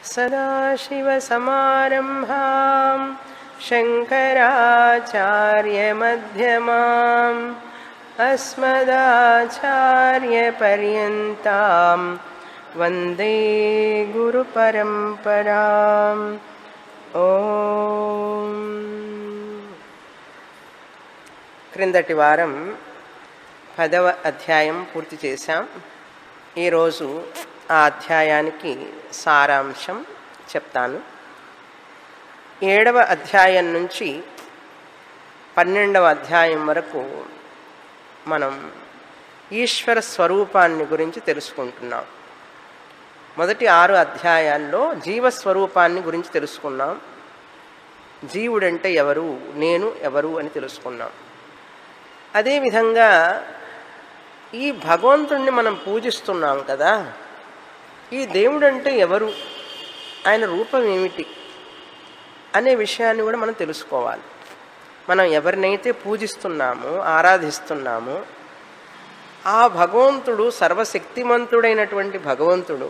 सदाशिवसमारम्भां शङ्कराचार्यमध्यमाम् अस्मदाचार्यपर्यन्तां वन्दे गुरुपरम्पराम्। ఓం. క్రిందటి వారం 10వ అధ్యాయం పూర్తి చేశాం. ఈరోజు ఆ అధ్యాయానికి సారాంశం చెప్తాను. 7వ అధ్యాయం నుంచి 12వ అధ్యాయం వరకు మనం ఈశ్వర స్వరూపాన్ని గురించి తెలుసుకుంటున్నాం. మొదటి 6 అధ్యాయాల్లో జీవస్వరూపాన్ని గురించి తెలుసుకున్నాం. జీవుడంటే ఎవరు, నేను ఎవరు అని తెలుసుకున్నాం. అదేవిధంగా ఈ భగవంతుణ్ణి మనం పూజిస్తున్నాం కదా, ఈ దేవుడంటే ఎవరు, ఆయన రూపం ఏమిటి అనే విషయాన్ని కూడా మనం తెలుసుకోవాలి. మనం ఎవరినైతే పూజిస్తున్నామో ఆరాధిస్తున్నామో ఆ భగవంతుడు సర్వశక్తిమంతుడైనటువంటి భగవంతుడు,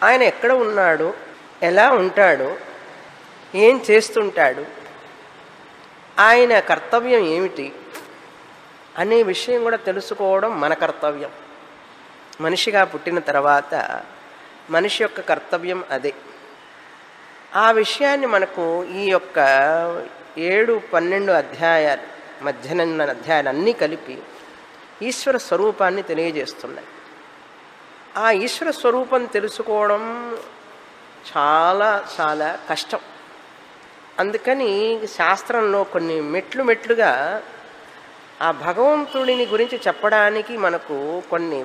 ఆయన ఎక్కడ ఉన్నాడు, ఎలా ఉంటాడు, ఏం చేస్తుంటాడు, ఆయన కర్తవ్యం ఏమిటి అనే విషయం కూడా తెలుసుకోవడం మన కర్తవ్యం. మనిషిగా పుట్టిన తర్వాత మనిషి యొక్క కర్తవ్యం అదే. ఆ విషయాన్ని మనకు ఈ యొక్క 7, 12 అధ్యాయాలు మధ్యన అధ్యాయాలన్నీ కలిపి ఈశ్వర స్వరూపాన్ని తెలియజేస్తున్నాయి. ఆ ఈశ్వర స్వరూపం తెలుసుకోవడం చాలా చాలా కష్టం. అందుకని శాస్త్రంలో కొన్ని మెట్లుగా ఆ భగవంతుడిని గురించి చెప్పడానికి మనకు కొన్ని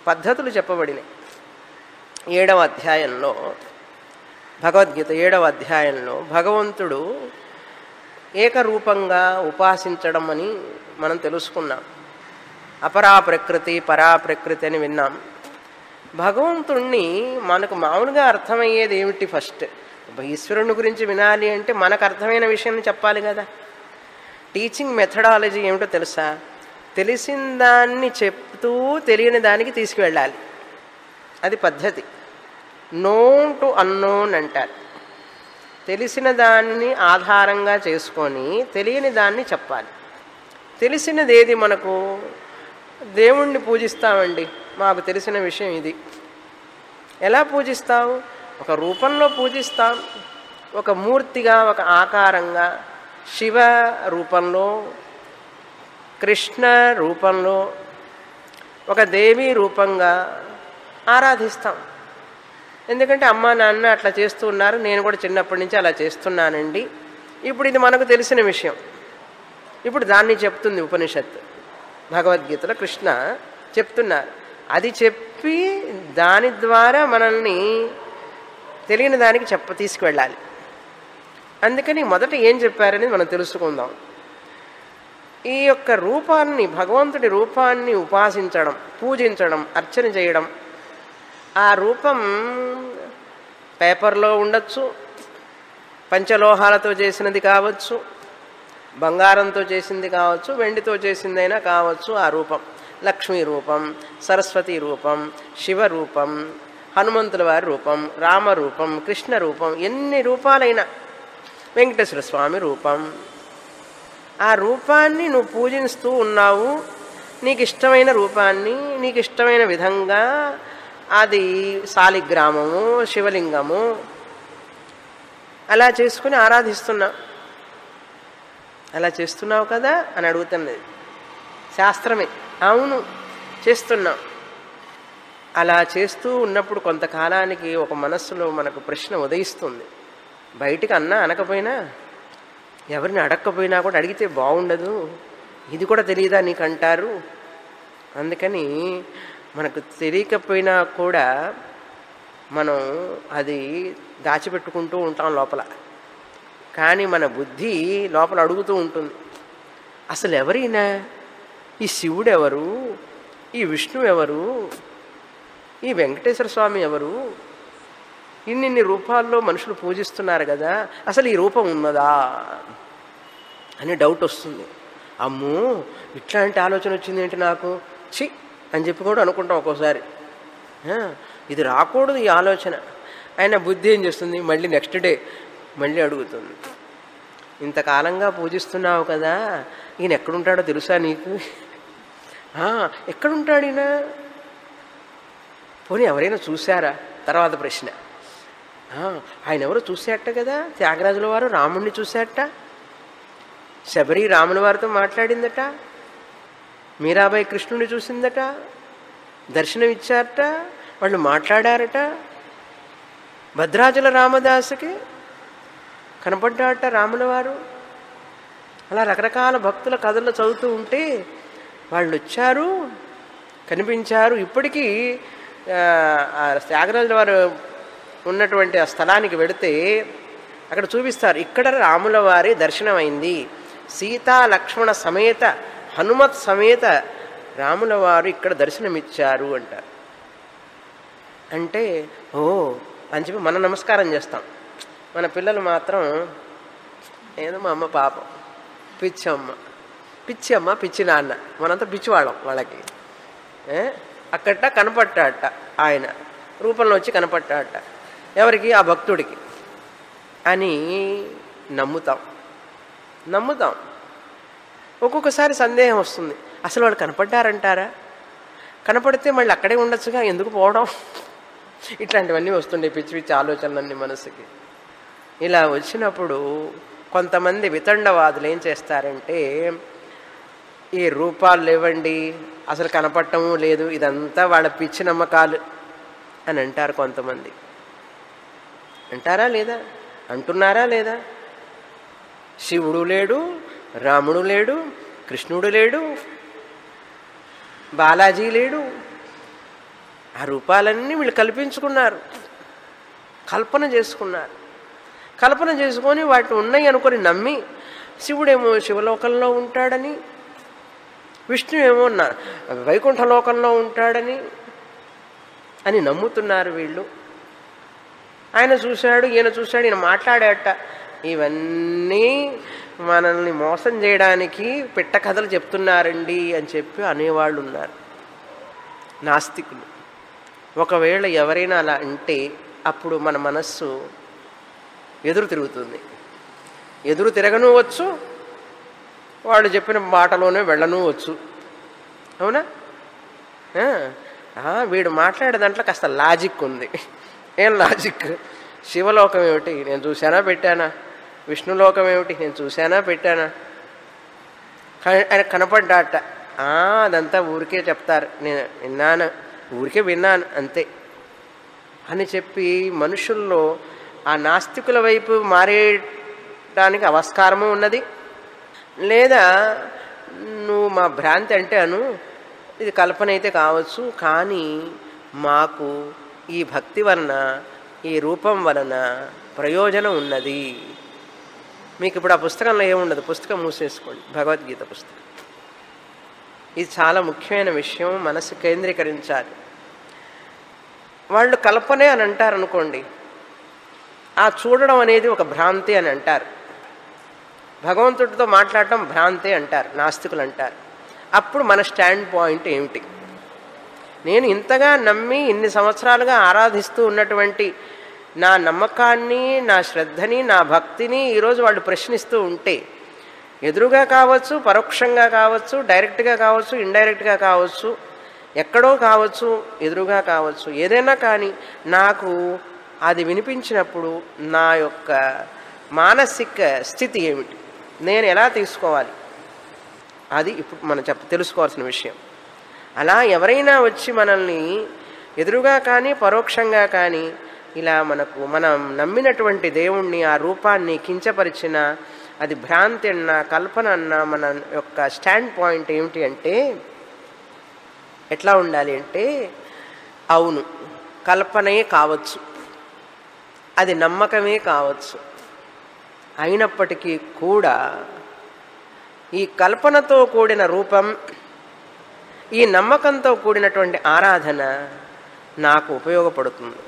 పద్ధతులు చెప్పబడినాయి. 7వ అధ్యాయంలో భగవద్గీత 7వ అధ్యాయంలో భగవంతుడు ఏకరూపంగా ఉపాసించడం అని మనం తెలుసుకున్నాం. అపరాప్రకృతి పరాప్రకృతి అని విన్నాం. భగవంతుణ్ణి మనకు మామూలుగా అర్థమయ్యేది ఏమిటి? ఫస్ట్ ఈశ్వరుని గురించి వినాలి అంటే మనకు అర్థమైన విషయం చెప్పాలి కదా. టీచింగ్ మెథడాలజీ ఏమిటో తెలుసా? తెలిసిన దాన్ని చెప్తూ తెలియని దానికి తీసుకువెళ్ళాలి. అది పద్ధతి. నోన్ టు అన్నోన్ అంటారు. తెలిసిన దాన్ని ఆధారంగా చేసుకొని తెలియని దాన్ని చెప్పాలి. తెలిసినది ఏది? మనకు దేవుణ్ణి పూజిస్తామండి, మాకు తెలిసిన విషయం ఇది. ఎలా పూజిస్తావు? ఒక రూపంలో పూజిస్తాం, ఒక మూర్తిగా, ఒక ఆకారంగా, శివ రూపంలో, కృష్ణ రూపంలో, ఒక దేవి రూపంగా ఆరాధిస్తాం. ఎందుకంటే అమ్మా నాన్న అట్లా చేస్తూ ఉన్నారు, నేను కూడా చిన్నప్పటి నుంచి అలా చేస్తున్నానండి. ఇప్పుడు ఇది మనకు తెలిసిన విషయం. ఇప్పుడు దాన్ని చెప్తుంది ఉపనిషత్తు. భగవద్గీతలో కృష్ణ చెప్తున్నారు. అది చెప్పి దాని ద్వారా మనల్ని తెలియని దానికి తీసుకువెళ్ళాలి. అందుకని మొదట ఏం చెప్పారని మనం తెలుసుకుందాం. ఈ యొక్క రూపాన్ని, భగవంతుడి రూపాన్ని ఉపాసించడం, పూజించడం, అర్చన చేయడం. ఆ రూపం పేపర్లో ఉండొచ్చు, పంచలోహాలతో చేసినది కావచ్చు, బంగారంతో చేసింది కావచ్చు, వెండితో చేసిందైనా కావచ్చు. ఆ రూపం లక్ష్మీ రూపం, సరస్వతి రూపం, శివ రూపం, హనుమంతుల వారి రూపం, రామ రూపం, కృష్ణ రూపం, ఎన్ని రూపాలైనా, వెంకటేశ్వర స్వామి రూపం. ఆ రూపాన్ని నువ్వు పూజిస్తూ ఉన్నావు. నీకు ఇష్టమైన రూపాన్ని నీకు ఇష్టమైన విధంగా, అది శాలిగ్రామము, శివలింగము, అలా చేసుకుని ఆరాధిస్తున్నావు. అలా చేస్తున్నావు కదా అని అడుగుతున్నది శాస్త్రమే. అవును, చేస్తున్నాం. అలా చేస్తూ ఉన్నప్పుడు కొంతకాలానికి ఒక మనస్సులో మనకు ప్రశ్న ఉదయిస్తుంది. బయటికి అన్నా అనకపోయినా, ఎవరిని అడగకపోయినా కూడా అడిగితే బాగుండదు, ఇది కూడా తెలియదా నీకు అంటారు. అందుకని మనకు తెలియకపోయినా కూడా మనం అది దాచిపెట్టుకుంటూ ఉంటాం లోపల. కానీ మన బుద్ధి లోపల అడుగుతూ ఉంటుంది, అసలు ఎవరైనా ఈ శివుడు ఎవరు, ఈ విష్ణువు ఎవరు, ఈ వెంకటేశ్వర స్వామి ఎవరు, ఇన్నిన్ని రూపాల్లో మనుషులు పూజిస్తున్నారు కదా, అసలు ఈ రూపం ఉన్నదా అని డౌట్ వస్తుంది. అమ్మో, ఇట్లాంటి ఆలోచన వచ్చింది ఏంటి నాకు, చి అని చెప్పి కూడా అనుకుంటాం ఒక్కోసారి. ఇది రాకూడదు ఈ ఆలోచన. ఆయన బుద్ధి ఏం చేస్తుంది, మళ్ళీ నెక్స్ట్ డే మళ్ళీ అడుగుతుంది. ఇంతకాలంగా పూజిస్తున్నావు కదా, ఈయన ఎక్కడుంటాడో తెలుసా నీకు? ఎక్కడుంటాడు ఈయన? పోనీ ఎవరైనా చూశారా? తర్వాత ప్రశ్న. ఆయన ఎవరో చూసేట కదా, త్యాగరాజుల వారు రాముణ్ణి చూసేట, శబరి రాముల వారితో మాట్లాడిందట, మీరాబాయి కృష్ణుడిని చూసిందట, దర్శనం ఇచ్చారట, వాళ్ళు మాట్లాడారట, భద్రాచల రామదాసుకి కనపడ్డాట రాముల వారు. అలా రకరకాల భక్తుల కథలు చదువుతూ ఉంటే వాళ్ళు వచ్చారు, కనిపించారు. ఇప్పటికీ త్యాగరాజుల వారు ఉన్నటువంటి ఆ స్థలానికి వెళితే అక్కడ చూపిస్తారు, ఇక్కడ రాముల వారి దర్శనమైంది, సీతా లక్ష్మణ సమేత హనుమత్ సమేత రాముల వారు ఇక్కడ దర్శనమిచ్చారు అంటారు. అంటే ఓ అని చెప్పి మనం నమస్కారం చేస్తాం. మన పిల్లలు మాత్రం ఏదో మా అమ్మ పాపం పిచ్చి అమ్మ, పిచ్చి అమ్మ, పిచ్చి నాన్న, మనంతా పిచ్చివాళ్ళం వాళ్ళకి. అక్కట కనపట్టాట, ఆయన రూపంలో వచ్చి కనపట్టాట, ఎవరికి? ఆ భక్తుడికి అని నమ్ముతాం. ఒక్కొక్కసారి సందేహం వస్తుంది, అసలు వాళ్ళు కనపడ్డారంటారా? కనపడితే మళ్ళీ అక్కడే ఉండొచ్చుగా, ఎందుకు పోవడం? ఇట్లాంటివన్నీ వస్తుండే పిచ్చి పిచ్చి ఆలోచనలన్నీ మనసుకి. ఇలా వచ్చినప్పుడు కొంతమంది వితండవాదులు ఏం చేస్తారంటే, ఈ రూపాలు లేవండి, అసలు కనపడటము లేదు, ఇదంతా వాళ్ళ పిచ్చి నమ్మకాలు అని అంటారు కొంతమంది. అంటారా లేదా? అంటున్నారా లేదా? శివుడు లేడు, రాముడు లేడు, కృష్ణుడు లేడు, బాలాజీ లేడు. ఆ రూపాలన్నీ వీళ్ళు కల్పించుకున్నారు, కల్పన చేసుకొని వాటిని ఉన్నాయి అనుకొని నమ్మి, శివుడేమో శివలోకంలో ఉంటాడని, విష్ణు ఏమో వైకుంఠలోకంలో ఉంటాడని అని నమ్ముతున్నారు వీళ్ళు. ఆయన చూశాడు, ఈయన చూశాడు, ఈయన మాట్లాడాట. ఇవన్నీ మనల్ని మోసం చేయడానికి పిట్ట కథలు చెప్తున్నారండి అని చెప్పి అనేవాళ్ళు ఉన్నారు, నాస్తికులు. ఒకవేళ ఎవరైనా అలా అంటే అప్పుడు మన మనస్సు ఎదురు తిరుగుతుంది. ఎదురు తిరగను వచ్చు, వాళ్ళు చెప్పిన మాటలోనే వెళ్ళను వచ్చు. అవునా? వీడు మాట్లాడే దాంట్లో కాస్త లాజిక్ ఉంది. ఏం లాజిక్? శివలోకం ఏమిటి, నేను చూశానా పెట్టానా? విష్ణులోకం ఏమిటి, నేను చూశానా పెట్టానా? ఆయన కనపడ్డాట. అదంతా ఊరికే చెప్తారు, నేను విన్నాను, ఊరికే విన్నాను అంతే అని చెప్పి మనుషుల్లో ఆ నాస్తికుల వైపు మారేయడానికి ఆస్కారము ఉన్నది. లేదా నువ్వు మా భ్రాంతి అంటే అను, ఇది కల్పన అయితే కావచ్చు, కానీ మాకు ఈ భక్తి వలన, ఈ రూపం వలన ప్రయోజనం ఉన్నది. మీకు ఇప్పుడు ఆ పుస్తకంలో ఏముండదు, పుస్తకం మూసేసుకోండి, భగవద్గీత పుస్తకం. ఇది చాలా ముఖ్యమైన విషయం, మనసు కేంద్రీకరించాలి. వాళ్ళు కల్పనే అని అంటారు అనుకోండి, ఆ చూడడం అనేది ఒక భ్రాంతి అని అంటారు. భగవంతుడితో మాట్లాడటం భ్రాంతి అంటారు, నాస్తికులు అంటారు. అప్పుడు మన స్టాండ్ పాయింట్ ఏమిటి? నేను ఇంతగా నమ్మి ఇన్ని సంవత్సరాలుగా ఆరాధిస్తూ ఉన్నటువంటి నా నమ్మకాన్ని, నా శ్రద్ధని, నా భక్తిని ఈరోజు వాళ్ళు ప్రశ్నిస్తూ ఉంటే, ఎదురుగా కావచ్చు, పరోక్షంగా కావచ్చు, డైరెక్ట్గా కావచ్చు, ఇండైరెక్ట్గా కావచ్చు, ఎక్కడో కావచ్చు, ఎదురుగా కావచ్చు, ఏదైనా కానీ నాకు అది వినిపించినప్పుడు నా యొక్క మానసిక స్థితి ఏమిటి, నేను ఎలా తీసుకోవాలి, అది ఇప్పుడు మనం తెలుసుకోవాల్సిన విషయం. అలా ఎవరైనా వచ్చి మనల్ని ఎదురుగా కానీ పరోక్షంగా కానీ ఇలా మనం నమ్మినటువంటి దేవుణ్ణి, ఆ రూపాన్ని కించపరిచిన, అది భ్రాంతి అన్నా కల్పన అన్నా, మన యొక్క స్టాండ్ పాయింట్ ఏమిటి అంటే ఎట్లా ఉండాలి అంటే, అవును కల్పనే కావచ్చు, అది నమ్మకమే కావచ్చు, అయినప్పటికీ కూడా ఈ కల్పనతో కూడిన రూపం, ఈ నమ్మకంతో కూడినటువంటి ఆరాధన నాకు ఉపయోగపడుతుంది.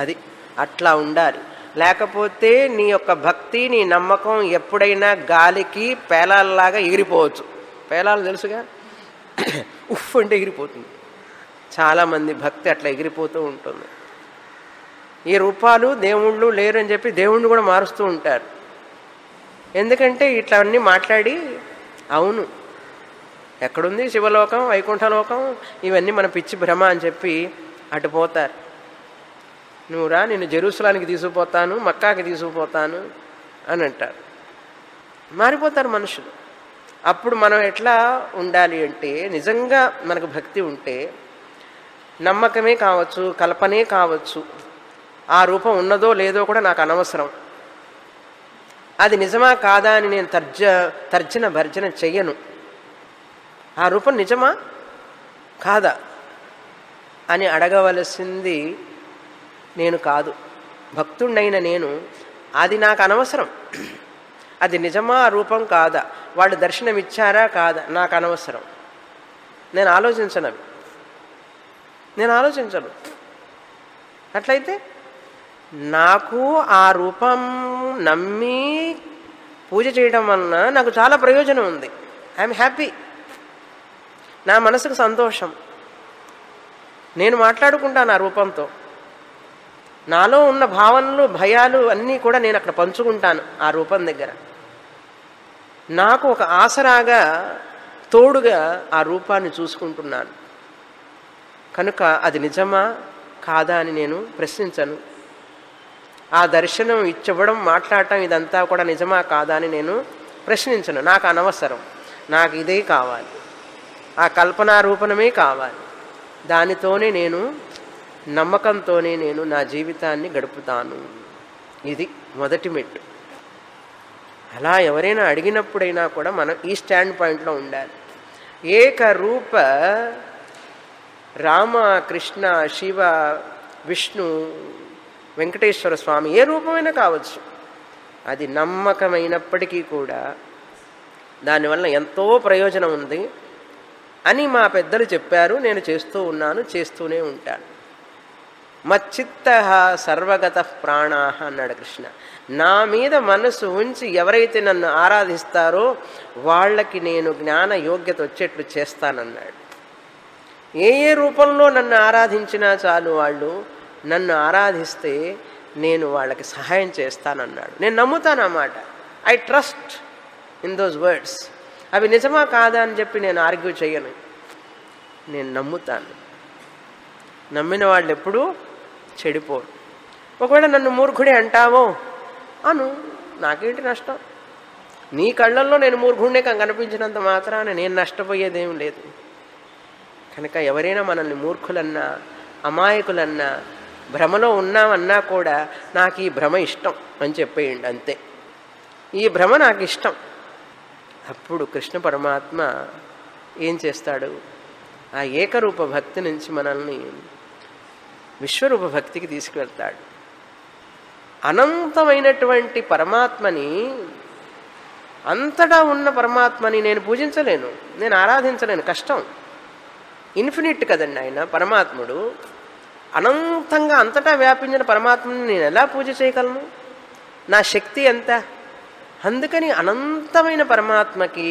అది అట్లా ఉండాలి. లేకపోతే నీ యొక్క భక్తి, నీ నమ్మకం ఎప్పుడైనా గాలికి పేలాల్లాగా ఎగిరిపోవచ్చు. పేలాలు తెలుసుగా, ఉఫ్ అంటే ఎగిరిపోతుంది. చాలామంది భక్తి అట్లా ఎగిరిపోతూ ఉంటుంది. ఈ రూపాలు దేవుళ్ళు లేరు అని చెప్పి దేవుణ్ణి కూడా మారుస్తూ ఉంటారు. ఎందుకంటే ఇట్లా అన్నీ మాట్లాడి అవును ఎక్కడుంది శివలోకం వైకుంఠలోకం ఇవన్నీ మన పిచ్చి భ్రమ అని చెప్పి అటు పోతారు. నువ్వు రా, నేను జెరూసలానికి తీసుకుపోతాను, మక్కాకి తీసుకుపోతాను అని అంటారు. మారిపోతారు మనుషులు. అప్పుడు మనం ఎట్లా ఉండాలి అంటే, నిజంగా మనకు భక్తి ఉంటే నమ్మకమే కావచ్చు, కల్పనే కావచ్చు, ఆ రూపం ఉన్నదో లేదో కూడా నాకు అనవసరం, అది నిజమా కాదా అని నేను తర్జన భర్జన చెయ్యను. ఆ రూపం నిజమా కాదా అని అడగవలసింది నేను కాదు, భక్తుడైన నేను. అది నాకు అనవసరం. అది నిజమా రూపం కాదా, వాళ్ళు దర్శనం ఇచ్చారా కాదా నాకు అనవసరం. నేను ఆలోచించను. అట్లయితే నాకు ఆ రూపం నమ్మి పూజ చేయడం వలన నాకు చాలా ప్రయోజనం ఉంది. ఐఎమ్ హ్యాపీ, నా మనసుకు సంతోషం. నేను మాట్లాడుకుంటాను ఆ రూపంతో. నాలో ఉన్న భావనలు భయాలు అన్నీ కూడా నేను అక్కడ పంచుకుంటాను ఆ రూపం దగ్గర. నాకు ఒక ఆసరాగా తోడుగా ఆ రూపాన్ని చూసుకుంటున్నాను కనుక అది నిజమా కాదా అని నేను ప్రశ్నించను. ఆ దర్శనం ఇచ్చివ్వడం మాట్లాడటం ఇదంతా కూడా నిజమా కాదా అని నేను ప్రశ్నించను. నాకు అనవసరం, నాకు ఇదే కావాలి, ఆ కల్పనా రూపణమే కావాలి. దానితోనే నేను నమ్మకంతోనే నేను నా జీవితాన్ని గడుపుతాను. ఇది మొదటి మెట్టు. అలా ఎవరైనా అడిగినప్పుడైనా కూడా మనం ఈ స్టాండ్ పాయింట్లో ఉండాలి. ఏకరూప రామ, కృష్ణ, శివ, విష్ణు, వెంకటేశ్వర స్వామి ఏ రూపమైనా కావచ్చు, అది నమ్మకమైనప్పటికీ కూడా దానివల్ల ఎంతో ప్రయోజనం ఉంది అని మా పెద్దలు చెప్పారు. నేను చేస్తూ ఉన్నాను, చేస్తూనే ఉంటాను. మచ్చిత్త సర్వగత ప్రాణాహ అన్నాడు కృష్ణ. నా మీద మనసు ఉంచి ఎవరైతే నన్ను ఆరాధిస్తారో వాళ్ళకి నేను జ్ఞాన యోగ్యత వచ్చేట్లు చేస్తానన్నాడు. ఏ రూపంలో నన్ను ఆరాధించినా చాలు, వాళ్ళు నన్ను ఆరాధిస్తే నేను వాళ్ళకి సహాయం చేస్తానన్నాడు. నేను నమ్ముతాను అన్నమాట. I trust in those words. అవి నిజమా కాదా అని చెప్పి నేను ఆర్గ్యూ చేయను, నేను నమ్ముతాను. నమ్మిన వాళ్ళు ఎప్పుడూ చెడిపోరు. ఒకవేళ నన్ను మూర్ఖుడే అంటావో అను, నాకేంటి నష్టం? నీ కళ్ళల్లో నేను మూర్ఖుడినే కనిపించినంత మాత్రాన నేను నష్టపోయేదేం లేదు. కనుక ఎవరైనా మనల్ని మూర్ఖులన్నా అమాయకులన్నా భ్రమలో ఉన్నామన్నా కూడా నాకు ఈ భ్రమ ఇష్టం అని చెప్పేయండి, అంతే. ఈ భ్రమ నాకు ఇష్టం. అప్పుడు కృష్ణ పరమాత్మ ఏం చేస్తాడు? ఆ ఏకరూప భక్తి నుంచి మనల్ని విశ్వరూప భక్తికి తీసుకువెళ్తాడు. అనంతమైనటువంటి పరమాత్మని, అంతటా ఉన్న పరమాత్మని నేను పూజించలేను, నేను ఆరాధించలేను, కష్టం. ఇన్ఫినిట్ కదండి ఆయన పరమాత్ముడు. అనంతంగా అంతటా వ్యాపించిన పరమాత్మని నేను ఎలా పూజ చేయగలను? నా శక్తి ఎంత? అందుకని అనంతమైన పరమాత్మకి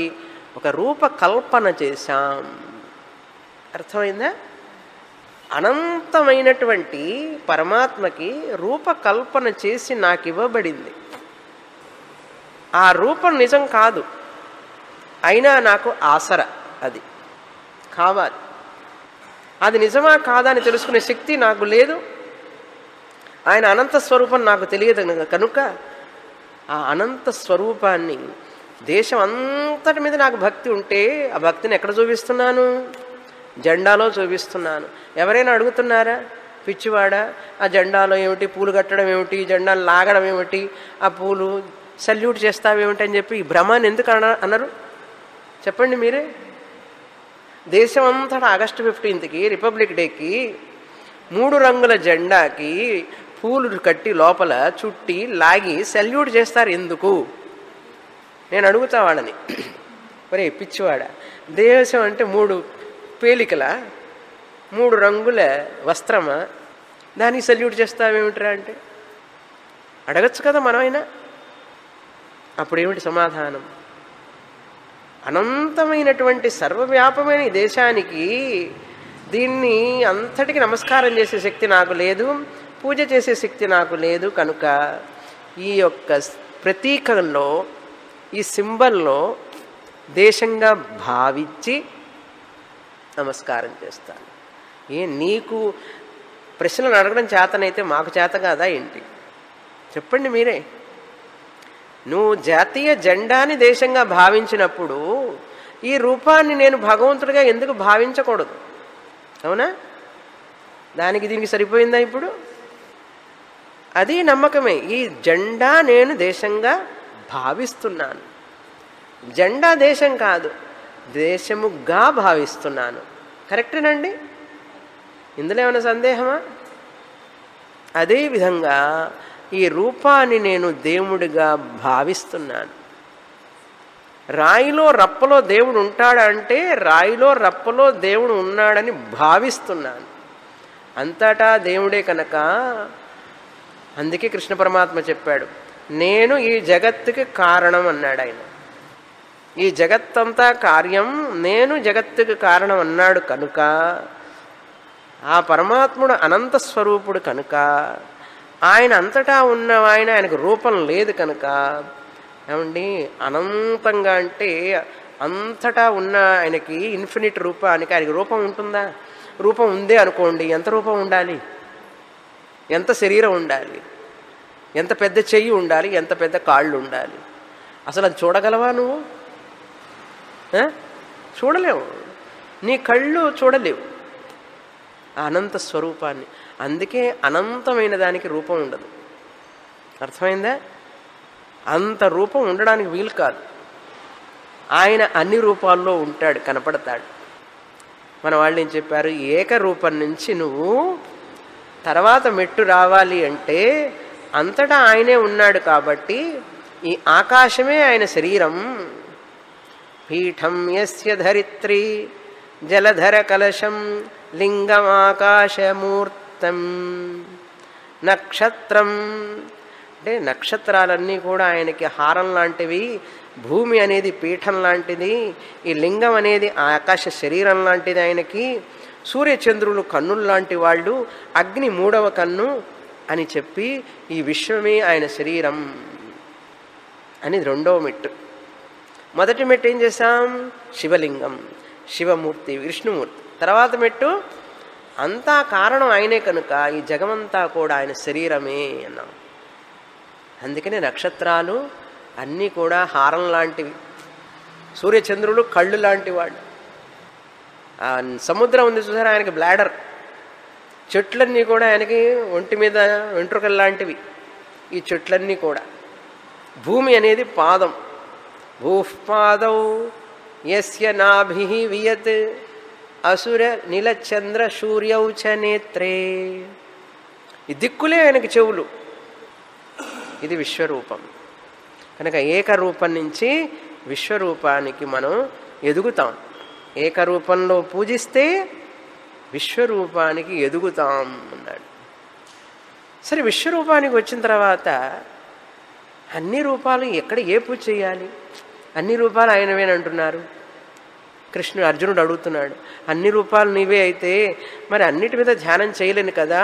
ఒక రూపకల్పన చేశాం. అర్థమైందా? అనంతమైనటువంటి పరమాత్మకి రూపకల్పన చేసి నాకు ఇవ్వబడింది. ఆ రూపం నిజం కాదు, అయినా నాకు ఆసర అది కావాలి. అది నిజమా కాదా అని తెలుసుకునే శక్తి నాకు లేదు. ఆయన అనంత స్వరూపం నాకు తెలియదు కనుక ఆ అనంత స్వరూపాన్ని దేశం అంతటి మీద నాకు భక్తి ఉంటే ఆ భక్తిని ఎక్కడ చూపిస్తున్నాను? జెండాలో చూపిస్తున్నాను. ఎవరైనా అడుగుతున్నారా? పిచ్చివాడా, ఆ జెండాలో ఏమిటి, పూలు కట్టడం ఏమిటి, జెండాను లాగడం ఏమిటి, ఆ పూలు సల్యూట్ చేస్తావేమిటి అని చెప్పి ఈ భ్రమాన్ని ఎందుకు అన్నారు చెప్పండి మీరే. దేశం అంతటా ఆగస్టు 15కి రిపబ్లిక్ డేకి 3 రంగుల జెండాకి పూలు కట్టి లోపల చుట్టి లాగి సల్యూట్ చేస్తారు ఎందుకు? నేను అడుగుతా వాళ్ళని. ఒరే పిచ్చివాడ, దేశం అంటే 3 పేలికల 3 రంగుల వస్త్రమా, దానికి సల్యూట్ చేస్తావేమిట్రా అంటే అడగచ్చు కదా మనమైనా. అప్పుడేమిటి సమాధానం? అనంతమైనటువంటి సర్వవ్యాపమైన ఈ దేశానికి దీన్ని అంతటికి నమస్కారం చేసే శక్తి నాకు లేదు, పూజ చేసే శక్తి నాకు లేదు కనుక ఈ యొక్క ప్రతీకంలో ఈ సింబల్లో దేశంగా భావించి నమస్కారం చేస్తాను. నీకు ప్రశ్నలు అడగడం చేతనైతే మాకు చేత కాదా ఏంటి? చెప్పండి మీరే. నువ్వు జాతీయ జెండాని దేశంగా భావించినప్పుడు ఈ రూపాన్ని నేను భగవంతుడిగా ఎందుకు భావించకూడదు? అవునా? దానికి దీనికి సరిపోయిందా ఇప్పుడు? అది నమ్మకమే. ఈ జెండా నేను దేశంగా భావిస్తున్నాను. జెండా దేశం కాదు, దేశముగా భావిస్తున్నాను. కరెక్టేనండి? ఇందులో ఏమైనా సందేహమా? అదేవిధంగా ఈ రూపాన్ని నేను దేవుడిగా భావిస్తున్నాను. రాయిలో రప్పలో దేవుడు ఉంటాడంటే రాయిలో రప్పలో దేవుడు ఉన్నాడని భావిస్తున్నాను. అంతటా దేవుడే కనుక అందుకే కృష్ణ పరమాత్మ చెప్పాడు, నేను ఈ జగత్తుకి కారణం అన్నాడు ఆయన. ఈ జగత్తంతా కార్యం, నేను జగత్తుకి కారణం అన్నాడు కనుక ఆ పరమాత్ముడు అనంత స్వరూపుడు కనుక ఆయన అంతటా ఉన్న ఆయనకు రూపం లేదు కనుక ఏమండి అనంతంగా అంటే అంతటా ఉన్న ఆయనకి ఇన్ఫినిట్ రూపానికి ఆయనకి రూపం ఉంటుందా? రూపం ఉందే అనుకోండి, ఎంత రూపం ఉండాలి, ఎంత శరీరం ఉండాలి, ఎంత పెద్ద చెయ్యి ఉండాలి, ఎంత పెద్ద కాళ్ళు ఉండాలి. అసలు అది చూడగలవా నువ్వు? చూడలేవు. నీ కళ్ళు చూడలేవు ఆ అనంత స్వరూపాన్ని. అందుకే అనంతమైన దానికి రూపం ఉండదు. అర్థమైందా? అంత రూపం ఉండడానికి వీలు కాదు. ఆయన అన్ని రూపాల్లో ఉంటాడు, కనపడతాడు. మన వాళ్ళు ఏం చెప్పారు, ఏకరూపం నుంచి నువ్వు తర్వాత మెట్టు రావాలి అంటే అంతటా ఆయనే ఉన్నాడు కాబట్టి ఈ ఆకాశమే ఆయన శరీరం. పీఠం యస్య ధరిత్రి జలధర కలశం లింగమాకాశమూర్తం. నక్షత్రం అంటే నక్షత్రాలన్నీ కూడా ఆయనకి హారం లాంటివి, భూమి అనేది పీఠం లాంటిది, ఈ లింగం అనేది ఆకాశ శరీరం లాంటిది ఆయనకి, సూర్యచంద్రులు కన్నులు లాంటి వాళ్ళు, అగ్ని మూడవ కన్ను అని చెప్పి ఈ విశ్వమే ఆయన శరీరం అని రెండవ మెట్టు. మొదటి మెట్టు ఏం చేశాం? శివలింగం, శివమూర్తి, విష్ణుమూర్తి. తర్వాత మెట్టు అంతా కారణం ఆయనే కనుక ఈ జగమంతా కూడా ఆయన శరీరమే అన్నాం. అందుకనే నక్షత్రాలు అన్నీ కూడా హారం లాంటివి, సూర్యచంద్రులు కళ్ళు లాంటి వాడు. సముద్రం ఉంది చూసారా, ఆయనకి బ్లాడర్. చెట్లన్నీ కూడా ఆయనకి ఒంటి మీద వెంట్రుకలు లాంటివి ఈ చెట్లన్నీ కూడా. భూమి అనేది పాదం. భూపాదౌ యస్య నాభిః వియత్ అసుర నీలచంద్ర సూర్యౌ చ నేత్రే. ఈ దిక్కులే ఆయనకి చెవులు. ఇది విశ్వరూపం. కనుక ఏకరూపం నుంచి విశ్వరూపానికి మనం ఎదుగుతాం. ఏకరూపంలో పూజిస్తే విశ్వరూపానికి ఎదుగుతాం అన్నాడు. సరే, విశ్వరూపానికి వచ్చిన తర్వాత అన్ని రూపాలు ఎక్కడ ఏ పూజ చేయాలి? అన్ని రూపాలు ఆయనవేనంటున్నారు. కృష్ణుడు అర్జునుడు అడుగుతున్నాడు, అన్ని రూపాలు నీవే అయితే మరి అన్నిటి మీద ధ్యానం చేయలేను కదా,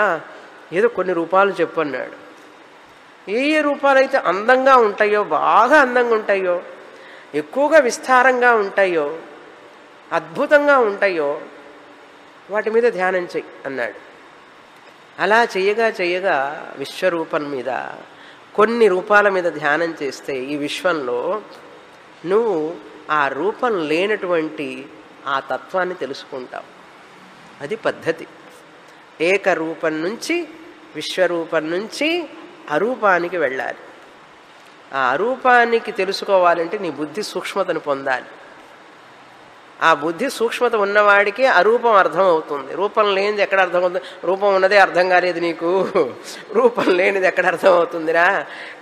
ఏదో కొన్ని రూపాలు చెప్పు అన్నాడు. ఏ ఏ రూపాలైతే అందంగా ఉంటాయో, బాగా అందంగా ఉంటాయో, ఎక్కువగా విస్తారంగా ఉంటాయో, అద్భుతంగా ఉంటాయో వాటి మీద ధ్యానం చెయ్యి అన్నాడు. అలా చేయగా చేయగా విశ్వరూపం మీద కొన్ని రూపాల మీద ధ్యానం చేస్తే ఈ విశ్వంలో నువ్వు ఆ రూపం లేనటువంటి ఆ తత్వాన్ని తెలుసుకుంటావు. అది పద్ధతి. ఏకరూపం నుంచి విశ్వరూపం నుంచి అరూపానికి వెళ్ళాలి. ఆ అరూపానికి తెలుసుకోవాలంటే నీ బుద్ధి సూక్ష్మతను పొందాలి. ఆ బుద్ధి సూక్ష్మత ఉన్నవాడికి అరూపం అర్థం అవుతుంది. రూపం లేనిది ఎక్కడ అర్థం అవుతుంది? రూపం ఉన్నదే అర్థం కాలేదు నీకు, రూపం లేనిది ఎక్కడ అర్థం అవుతుందిరా?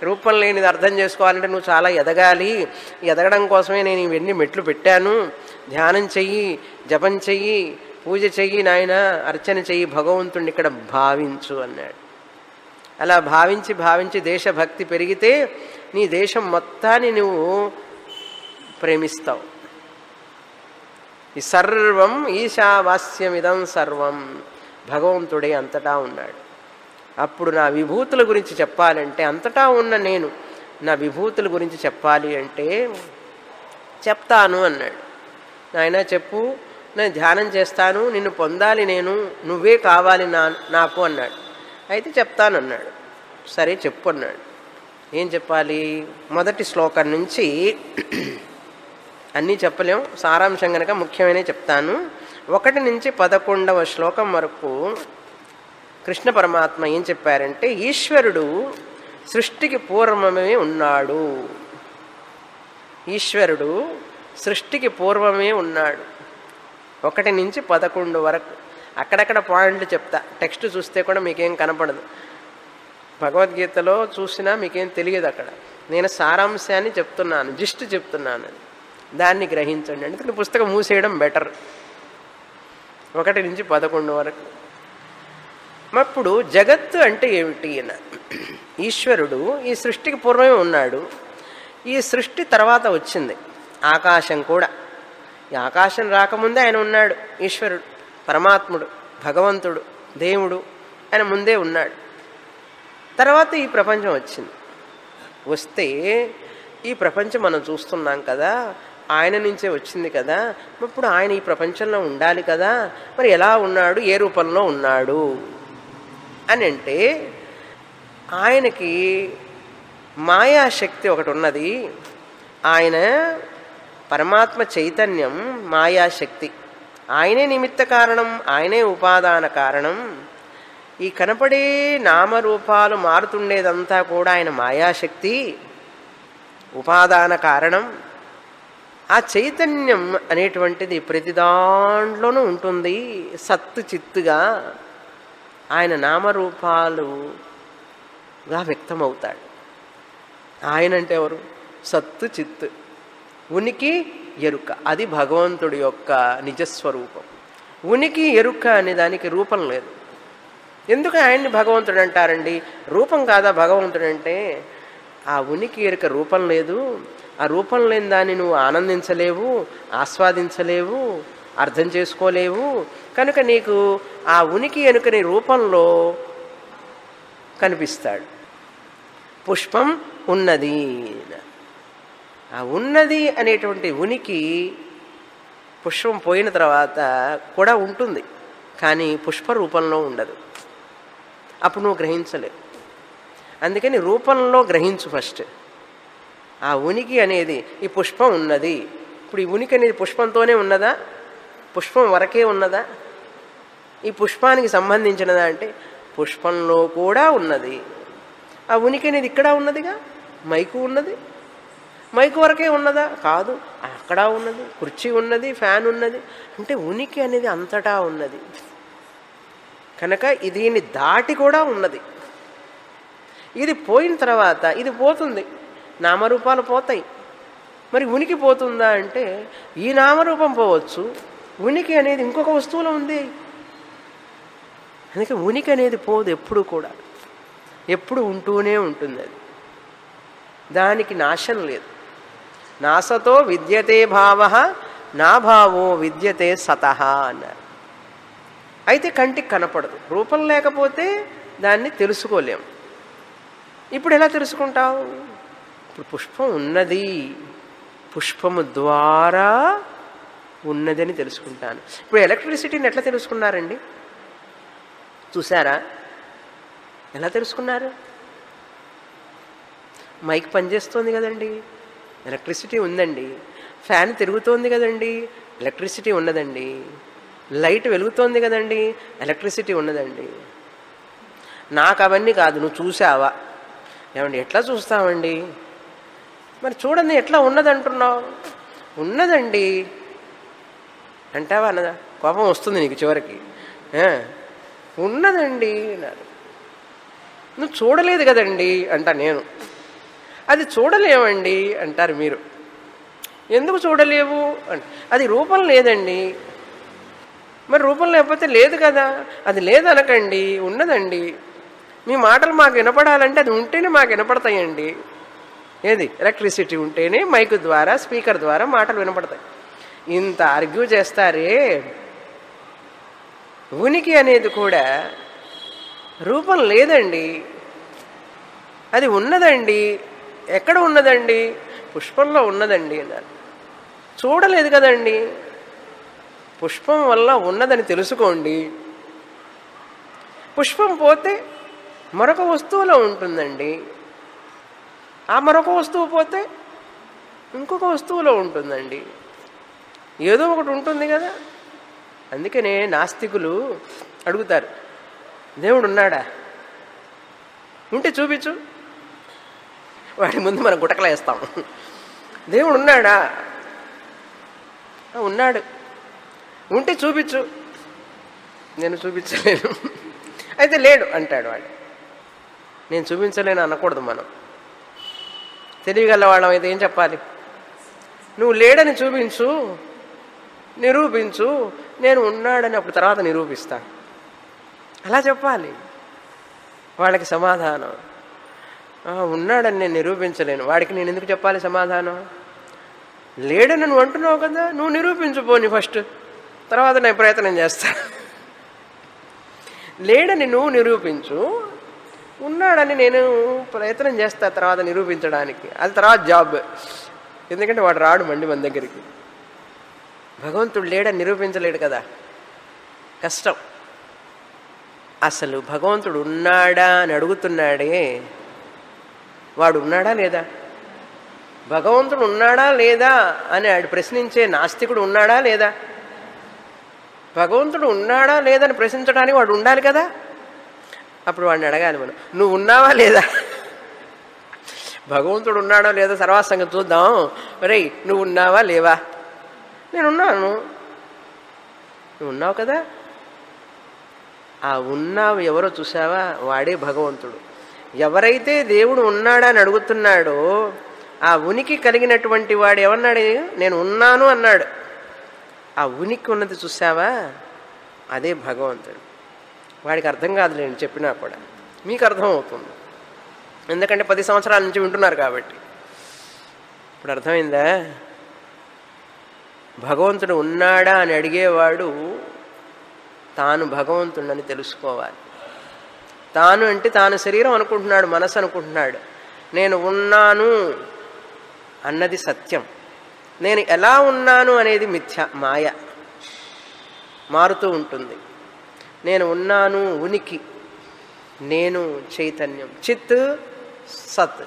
రూపం లేనిది అర్థం చేసుకోవాలంటే నువ్వు చాలా ఎదగాలి. ఎదగడం కోసమే నేను ఇవన్నీ మెట్లు పెట్టాను. ధ్యానం చెయ్యి, జపం చెయ్యి, పూజ చెయ్యి నాయన, అర్చన చెయ్యి, భగవంతుడిని ఇక్కడ భావించు అన్నాడు. అలా భావించి భావించి దేశభక్తి పెరిగితే నీ దేశం మొత్తాన్ని నువ్వు ప్రేమిస్తావు. ఈ సర్వం ఈశావాస్యమిదం సర్వం, భగవంతుడే అంతటా ఉన్నాడు. అప్పుడు నా విభూతుల గురించి చెప్పాలంటే, అంతటా ఉన్న నేను నా విభూతుల గురించి చెప్పాలి అంటే చెప్తాను అన్నాడు. నాయన చెప్పు, నేను ధ్యానం చేస్తాను, నిన్ను పొందాలి, నేను నువ్వే కావాలి నాకు అన్నాడు. అయితే చెప్తానన్నాడు. సరే చెప్పు అన్నాడు. ఏం చెప్పాలి? మొదటి శ్లోకం నుంచి అన్నీ చెప్పలేం, సారాంశం కనుక ముఖ్యమైనవి చెప్తాను. 1 నుంచి 11వ శ్లోకం వరకు కృష్ణ పరమాత్మ ఏం చెప్పారంటే, ఈశ్వరుడు సృష్టికి పూర్వమే ఉన్నాడు. ఈశ్వరుడు సృష్టికి పూర్వమే ఉన్నాడు. 1 నుంచి 11 వరకు అక్కడక్కడ పాయింట్లు చెప్తా. టెక్స్ట్ చూస్తే కూడా మీకేం కనపడదు. భగవద్గీతలో చూసినా మీకేం తెలియదు. అక్కడ నేను సారాంశాన్ని చెప్తున్నాను, జిస్ట్ చెప్తున్నాను, దాన్ని గ్రహించండి. అందుకని పుస్తకం మూసేయడం బెటర్. 1 నుంచి 11 వరకు. అప్పుడు జగత్తు అంటే ఏమిటి అన్న, ఈశ్వరుడు ఈ సృష్టికి పూర్వమే ఉన్నాడు. ఈ సృష్టి తర్వాత వచ్చింది ఆకాశం కూడా. ఈ ఆకాశం రాకముందే ఆయన ఉన్నాడు. ఈశ్వరుడు, పరమాత్ముడు, భగవంతుడు, దేవుడు ఆయన ముందే ఉన్నాడు. తర్వాత ఈ ప్రపంచం వచ్చింది. వస్తే ఈ ప్రపంచం మనం చూస్తున్నాం కదా, ఆయన నుంచే వచ్చింది కదా. ఇప్పుడు ఆయన ఈ ప్రపంచంలో ఉండాలి కదా, మరి ఎలా ఉన్నాడు, ఏ రూపంలో ఉన్నాడు అని అంటే, ఆయనకి మాయాశక్తి ఒకటి ఉన్నది. ఆయన పరమాత్మ చైతన్యం, మాయాశక్తి. ఆయనే నిమిత్త కారణం, ఆయనే ఉపాదాన కారణం. ఈ కనపడే నామరూపాలు మారుతుండేదంతా కూడా ఆయన మాయాశక్తి, ఉపాదాన కారణం. ఆ చైతన్యం అనేటువంటిది ప్రతి దాంట్లోనూ ఉంటుంది, సత్తు చిత్తుగా. ఆయన నామరూపాలుగా వ్యక్తమవుతాడు. ఆయన అంటే ఎవరు? సత్తు చిత్తు, ఉనికి ఎరుక. అది భగవంతుడి యొక్క నిజస్వరూపం. ఉనికి ఎరుక అనే దానికి రూపం లేదు. ఎందుకు ఆయన్ని భగవంతుడు అంటారండి? రూపం కాదా భగవంతుడు అంటే? ఆ ఉనికి ఎరుక రూపం లేదు. ఆ రూపం లేని దాన్ని నువ్వు ఆనందించలేవు, ఆస్వాదించలేవు, అర్థం చేసుకోలేవు. కనుక నీకు ఆ ఉనికి ఎరుకని రూపంలో కనిపిస్తాడు. పుష్పం ఉన్నది, ఆ ఉన్నది అనేటువంటి ఉనికి పుష్పం పోయిన తర్వాత కూడా ఉంటుంది, కానీ పుష్ప రూపంలో ఉండదు. అప్పుడు నువ్వు గ్రహించలేవు. అందుకని రూపంలో గ్రహించు ఫస్ట్. ఆ ఉనికి అనేది, ఈ పుష్పం ఉన్నది. ఇప్పుడు ఈ ఉనికి అనేది పుష్పంతోనే ఉన్నదా? పుష్పం వరకే ఉన్నదా? ఈ పుష్పానికి సంబంధించినదా అంటే పుష్పంలో కూడా ఉన్నది. ఆ ఉనికి అనేది ఇక్కడ ఉన్నదిగా. మైకు ఉన్నది, మైకు వరకే ఉన్నదా? కాదు, అక్కడ ఉన్నది, కుర్చీ ఉన్నది, ఫ్యాన్ ఉన్నది. అంటే ఉనికి అనేది అంతటా ఉన్నది. కనుక దీన్ని దాటి కూడా ఉన్నది. ఇది పోయిన తర్వాత ఇది పోతుంది, నామరూపాలు పోతాయి. మరి ఉనికి పోతుందా అంటే ఈ నామరూపం పోవచ్చు, ఉనికి అనేది ఇంకొక వస్తువులో ఉంది. అందుకే ఉనికి అనేది పోదు ఎప్పుడు కూడా, ఎప్పుడు ఉంటూనే ఉంటుంది. అది దానికి నాశనం లేదు. నాసతో విద్యతే భావ, నా భావో విద్యతే సతః అన్నారు. అయితే కంటికి కనపడదు. రూపం లేకపోతే దాన్ని తెలుసుకోలేము. ఇప్పుడు ఎలా తెలుసుకుంటావు? ఇప్పుడు పుష్పం ఉన్నది, పుష్పము ద్వారా ఉన్నదని తెలుసుకుంటాను. ఇప్పుడు ఎలక్ట్రిసిటీని ఎట్లా తెలుసుకున్నారండి? చూసారా ఎలా తెలుసుకున్నారు? మైక్ పనిచేస్తోంది కదండి, ఎలక్ట్రిసిటీ ఉందండి. ఫ్యాన్ తిరుగుతోంది కదండి, ఎలక్ట్రిసిటీ ఉన్నదండి. లైట్ వెలుగుతోంది కదండి, ఎలక్ట్రిసిటీ ఉన్నదండి. నాకు అవన్నీ కాదు, నువ్వు చూసావా? ఏమండి ఎట్లా చూస్తామండి? మరి చూడండి ఎట్లా ఉన్నదంటున్నావు. ఉన్నదండి అంటావా అన్నదా? కోపం వస్తుంది నీకు చివరికి. ఉన్నదండి అన్నారు. నువ్వు చూడలేదు కదండి అంటా నేను. అది చూడలేమండి అంటారు మీరు. ఎందుకు చూడలేవు అంటే అది రూపం లేదండి. మరి రూపం లేకపోతే లేదు కదా. అది లేదనకండి, ఉన్నదండి. మీ మాటలు మాకు వినపడాలంటే అది ఉంటేనే మాకు వినపడతాయండి. ఏది? ఎలక్ట్రిసిటీ ఉంటేనే మైక్ ద్వారా, స్పీకర్ ద్వారా మాటలు వినపడతాయి. ఇంత ఆర్గ్యూ చేస్తారే. ఉనికి అనేది కూడా రూపం లేదండి, అది ఉన్నదండి. ఎక్కడ ఉన్నదండి? పుష్పంలో ఉన్నదండి అన్నారు. చూడలేదు కదండి. పుష్పం వల్ల ఉన్నదని తెలుసుకోండి. పుష్పం పోతే మరొక వస్తువులో ఉంటుందండి. ఆ మరొక వస్తువు పోతే ఇంకొక వస్తువులో ఉంటుందండి. ఏదో ఒకటి ఉంటుంది కదా. అందుకనే నాస్తికులు అడుగుతారు, దేవుడు ఉన్నాడా? ఉంటే చూపించు. వాడి ముందు మనం గుటకలేస్తాం. దేవుడు ఉన్నాడా? ఉన్నాడు. ఉంటే చూపించు. నేను చూపించలేను. అయితే లేడు అంటాడు వాడు. నేను చూపించలేను అనకూడదు మనం. తెలియగల వాళ్ళం అయితే ఏం చెప్పాలి? నువ్వు లేడని చూపించు, నిరూపించు, నేను ఉన్నాడని అప్పుడు తర్వాత నిరూపిస్తా, అలా చెప్పాలి. వాళ్ళకి సమాధానం, ఉన్నాడని నేను నిరూపించలేను, వాడికి నేను ఎందుకు చెప్పాలి సమాధానం? లేడని నువ్వు అంటున్నావు కదా, నువ్వు నిరూపించుపోని ఫస్ట్, తర్వాత నేను ప్రయత్నం చేస్తా. లేడని నువ్వు నిరూపించు, ఉన్నాడని నేను ప్రయత్నం చేస్తా తర్వాత నిరూపించడానికి. అది తర్వాత జాబ్. ఎందుకంటే వాడు రాడు మండి మన దగ్గరికి. భగవంతుడు లేడని నిరూపించలేడు కదా, కష్టం. అసలు భగవంతుడు ఉన్నాడా అని అడుగుతున్నాడే, వాడు ఉన్నాడా లేదా? భగవంతుడు ఉన్నాడా లేదా అని ప్రశ్నించే నాస్తికుడు ఉన్నాడా లేదా? భగవంతుడు ఉన్నాడా లేదని ప్రశ్నించడానికి వాడు ఉండాలి కదా. అప్పుడు వాడిని అడగాలి మనం, నువ్వు ఉన్నావా లేదా? భగవంతుడు ఉన్నాడో లేదో తర్వాత సంగతి చూద్దాం. రేయ్, నువ్వు ఉన్నావా లేవా? నేనున్నాను. నువ్వు ఉన్నావు కదా. ఆ ఉన్నావు ఎవరో చూసావా? వాడే భగవంతుడు. ఎవరైతే దేవుడు ఉన్నాడా అని అడుగుతున్నాడో ఆ ఉనికి కలిగినటువంటి వాడు ఏమన్నాడు? నేను ఉన్నాను అన్నాడు. ఆ ఉనికి ఉన్నది చూసావా? అదే భగవంతుడు. వాడికి అర్థం కాదులేండి చెప్పినా కూడా, మీకు అర్థం అవుతుంది. ఎందుకంటే 10 సంవత్సరాల నుంచి వింటున్నారు కాబట్టి. ఇప్పుడు అర్థమైందా? భగవంతుడు ఉన్నాడా అని అడిగేవాడు తాను భగవంతుడని తెలుసుకోవాలి. తాను అంటే తాను శరీరం అనుకుంటున్నాడు, మనసు అనుకుంటున్నాడు. నేను ఉన్నాను అన్నది సత్యం. నేను ఎలా ఉన్నాను అనేది మిథ్య, మాయ, మారుతూ ఉంటుంది. నేను ఉన్నాను ఉనికి, నేను చైతన్యం, చిత్ సత్,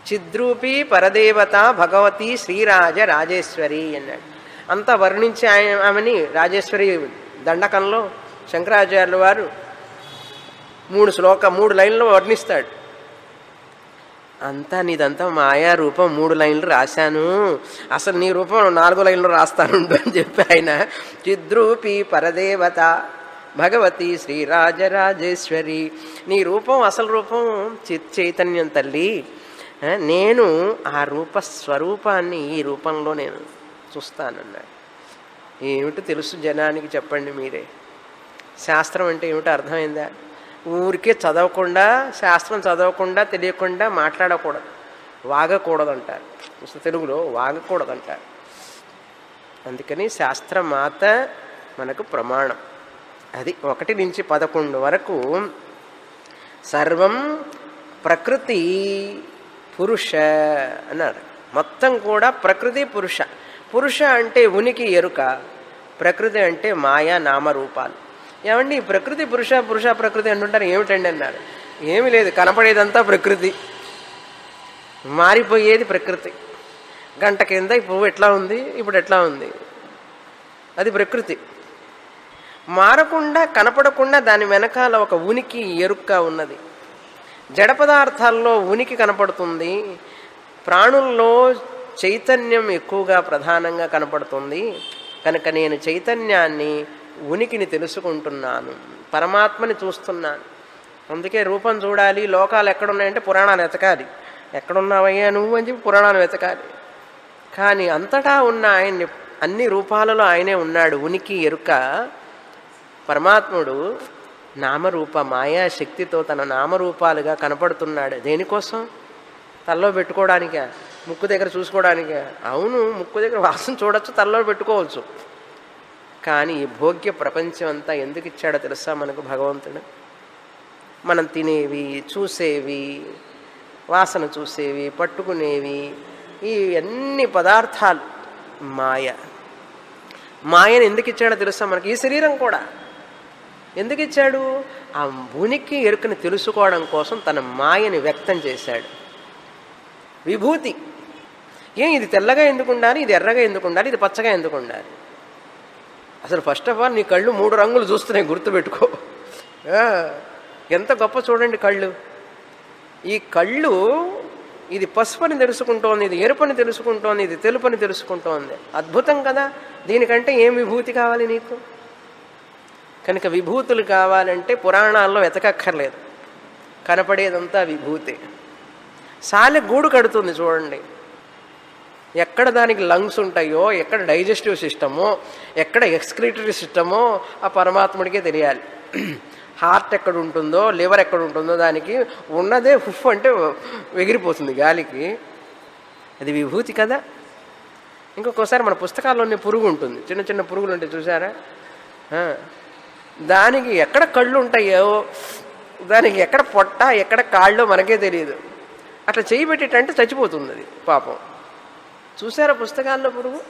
చిద్రూపీ పరదేవత భగవతి శ్రీరాజ రాజేశ్వరి అన్నాడు. అంతా వర్ణించి ఆమెని రాజేశ్వరి దండకంలో శంకరాచార్యుల వారు 3 లైన్లో వర్ణిస్తాడు. అంతా నీదంతా మాయా రూపం, 3 లైన్లు రాశాను, అసలు నీ రూపం 4 లైన్లు రాస్తానుండు అని చెప్పి ఆయన చిద్రూపీ పరదేవత భగవతి శ్రీరాజరాజేశ్వరి, నీ రూపం అసలు రూపం చైతన్యం తల్లి, నేను ఆ రూపస్వరూపాన్ని ఈ రూపంలో నేను చూస్తానన్నాడు. ఏమిటో తెలుసు జనానికి చెప్పండి మీరే. శాస్త్రం అంటే ఏమిటో అర్థమైందా? ఊరికే చదవకుండా, శాస్త్రం చదవకుండా తెలియకుండా మాట్లాడకూడదు, వాగకూడదు అంటారు. తెలుగులో వాగకూడదు అంటారు. అందుకని శాస్త్రమాత మనకు ప్రమాణం. అది 1 నుంచి 11 వరకు సర్వం ప్రకృతి పురుష అన్నారు. మొత్తం కూడా ప్రకృతి పురుష. పురుష అంటే ఉనికి ఎరుక, ప్రకృతి అంటే మాయా నామరూపాలు. ఏమండి ప్రకృతి పురుష, పురుష ప్రకృతి అంటుంటారు, ఏమిటండి అన్నారు. ఏమి లేదు, కనపడేదంతా ప్రకృతి, మారిపోయేది ప్రకృతి. గంట కింద పువ్వు ఎట్లా ఉంది, ఇప్పుడు ఎట్లా ఉంది, అది ప్రకృతి. మారకుండా కనపడకుండా దాని వెనకాల ఒక ఉనికి ఎరుక ఉన్నది. జడ పదార్థాల్లో ఉనికి కనపడుతుంది, ప్రాణుల్లో చైతన్యం ఎక్కువగా ప్రధానంగా కనపడుతుంది. కనుక నేను చైతన్యాన్ని, ఉనికిని తెలుసుకుంటున్నాను, పరమాత్మని చూస్తున్నాను. అందుకే రూపం చూడాలి, లోకాలు ఎక్కడున్నాయంటే పురాణాలు వెతకాలి. ఎక్కడున్నావయ్యా నువ్వు అని చెప్పి పురాణాలు వెతకాలి. కానీ అంతటా ఉన్న ఆయన్ని, అన్ని రూపాలలో ఆయనే ఉన్నాడు. ఉనికి ఎరుక పరమాత్ముడు నామరూప మాయాశక్తితో తన నామరూపాలుగా కనపడుతున్నాడు. దేనికోసం? తల్లో పెట్టుకోవడానికే, ముక్కు దగ్గర చూసుకోవడానికే. అవును, ముక్కు దగ్గర వాసన చూడొచ్చు, తల్లో పెట్టుకోవచ్చు. కానీ ఈ భోగ్య ప్రపంచం అంతా ఎందుకు ఇచ్చాడో తెలుసా మనకు భగవంతుడు? మనం తినేవి, చూసేవి, వాసన చూసేవి, పట్టుకునేవి, ఈ అన్ని పదార్థాలు మాయ. మాయను ఎందుకు ఇచ్చాడో తెలుసా మనకి? ఈ శరీరం కూడా ఎందుకు ఇచ్చాడు? ఆ ఉనికి ఎరుకని తెలుసుకోవడం కోసం తన మాయని వ్యక్తం చేశాడు. విభూతి. ఇది తెల్లగా ఎందుకు ఉండాలి, ఇది ఎర్రగా ఎందుకు ఉండాలి, ఇది పచ్చగా ఎందుకు ఉండాలి? అసలు ఫస్ట్ ఆఫ్ ఆల్ నీ కళ్ళు 3 రంగులు చూస్తున్నాయి, గుర్తుపెట్టుకో. ఎంత గొప్ప చూడండి కళ్ళు. ఈ కళ్ళు ఇది పసుపని తెలుసుకుంటోంది, ఇది ఎరుపని తెలుసుకుంటోంది, ఇది తెలుపని తెలుసుకుంటోంది. అద్భుతం కదా. దీనికంటే ఏం విభూతి కావాలి నీకు? కనుక విభూతులు కావాలంటే పురాణాల్లో వెతకక్కర్లేదు, కనపడేదంతా విభూతి. సాలె గూడు కడుతుంది చూడండి. ఎక్కడ దానికి లంగ్స్ ఉంటాయో, ఎక్కడ డైజెస్టివ్ సిస్టమో, ఎక్కడ ఎక్స్క్రీటరీ సిస్టమో ఆ పరమాత్ముడికే తెలియాలి. హార్ట్ ఎక్కడ ఉంటుందో, లివర్ ఎక్కడ ఉంటుందో దానికి ఉన్నదే హుఫ్ అంటే ఎగిరిపోతుంది గాలికి. అది విభూతి కదా. ఇంకొకసారి మన పుస్తకాల్లోనే పురుగు ఉంటుంది, చిన్న చిన్న పురుగులు ఉంటాయి చూసారా? దానికి ఎక్కడ కళ్ళు ఉంటాయో, దానికి ఎక్కడ పొట్ట ఎక్కడ కాళ్ళో మనకే తెలియదు. అట్లా చేయబెట్టేటంటే చచ్చిపోతుంది అది పాపం. చూసారా పుస్తకాల్లో పురుగు?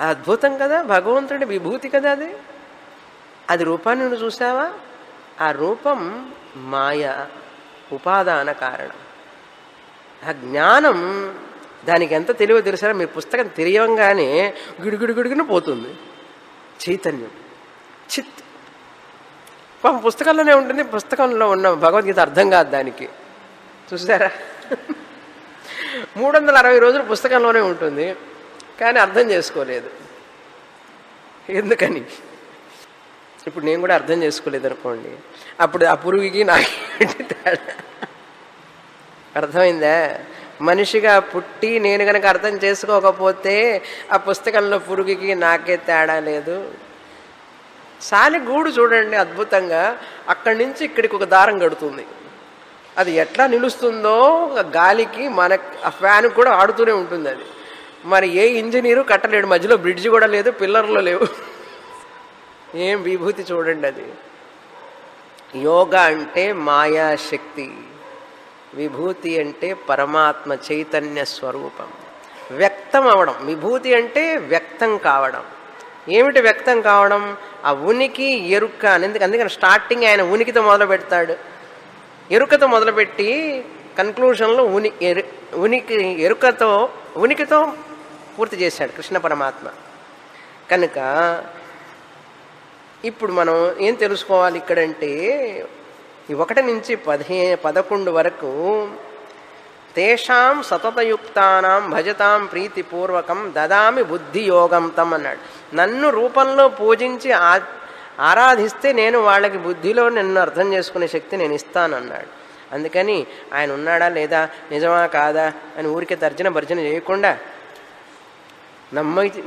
అద్భుతం కదా, భగవంతుడి విభూతి కదా అది. అది రూపాన్ని నువ్వు చూసావా? ఆ రూపం మాయ, ఉపాదాన కారణం. ఆ జ్ఞానం దానికి ఎంత తెలివో తెలుసారా? మీరు పుస్తకం తెలియగానే గిడుగిడుగిడుగున పోతుంది చైతన్యం, చిత్. పాపం పుస్తకంలోనే ఉంటుంది, పుస్తకంలో ఉన్న భగవద్గీత అర్థం కాదు దానికి. చూసారా? 360 రోజులు పుస్తకంలోనే ఉంటుంది, కానీ అర్థం చేసుకోలేదు. ఎందుకని? ఇప్పుడు నేను కూడా అర్థం చేసుకోలేదు అనుకోండి, అప్పుడు ఆ పురుగుకి నాకు తేడా అర్థమైందా? మనిషిగా పుట్టి నేను కనుక అర్థం చేసుకోకపోతే ఆ పుస్తకంలో పురుగుకి నాకే తేడా లేదు. సాలి గూడు చూడండి అద్భుతంగా, అక్కడి నుంచి ఇక్కడికి ఒక దారం కడుతుంది. అది ఎట్లా నిలుస్తుందో గాలికి, మన ఆ ఫ్యాన్ కూడా ఆడుతూనే ఉంటుంది అది. మరి ఏ ఇంజనీరు కట్టలేడు, మధ్యలో బ్రిడ్జి కూడా లేదు, పిల్లర్లు లేవు. ఏం విభూతి చూడండి అది. యోగ అంటే మాయాశక్తి, విభూతి అంటే పరమాత్మ చైతన్య స్వరూపం, వ్యక్తం అవడం. విభూతి అంటే వ్యక్తం కావడం. ఏమిటి వ్యక్తం కావడం? ఆ ఉనికి ఎరుక. అందుకని స్టార్టింగ్ ఆయన ఉనికితో మొదలు పెడతాడు, ఎరుకతో మొదలుపెట్టి కన్క్లూషన్లో ఉనికితో పూర్తి చేశాడు కృష్ణ పరమాత్మ. కనుక ఇప్పుడు మనం ఏం తెలుసుకోవాలి ఇక్కడంటే, ఈ 1 నుంచి 11 వరకు తేషాం సతతయుక్తానాం భజతాం ప్రీతిపూర్వకం దదామి బుద్ధియోగం తం అన్నాడు. నన్ను రూపంలో పూజించి ఆరాధిస్తే నేను వాళ్ళకి బుద్ధిలో నిన్ను అర్థం చేసుకునే శక్తి నేను ఇస్తానన్నాడు. అందుకని ఆయన ఉన్నాడా లేదా, నిజమా కాదా అని ఊరికే భర్జన చేయకుండా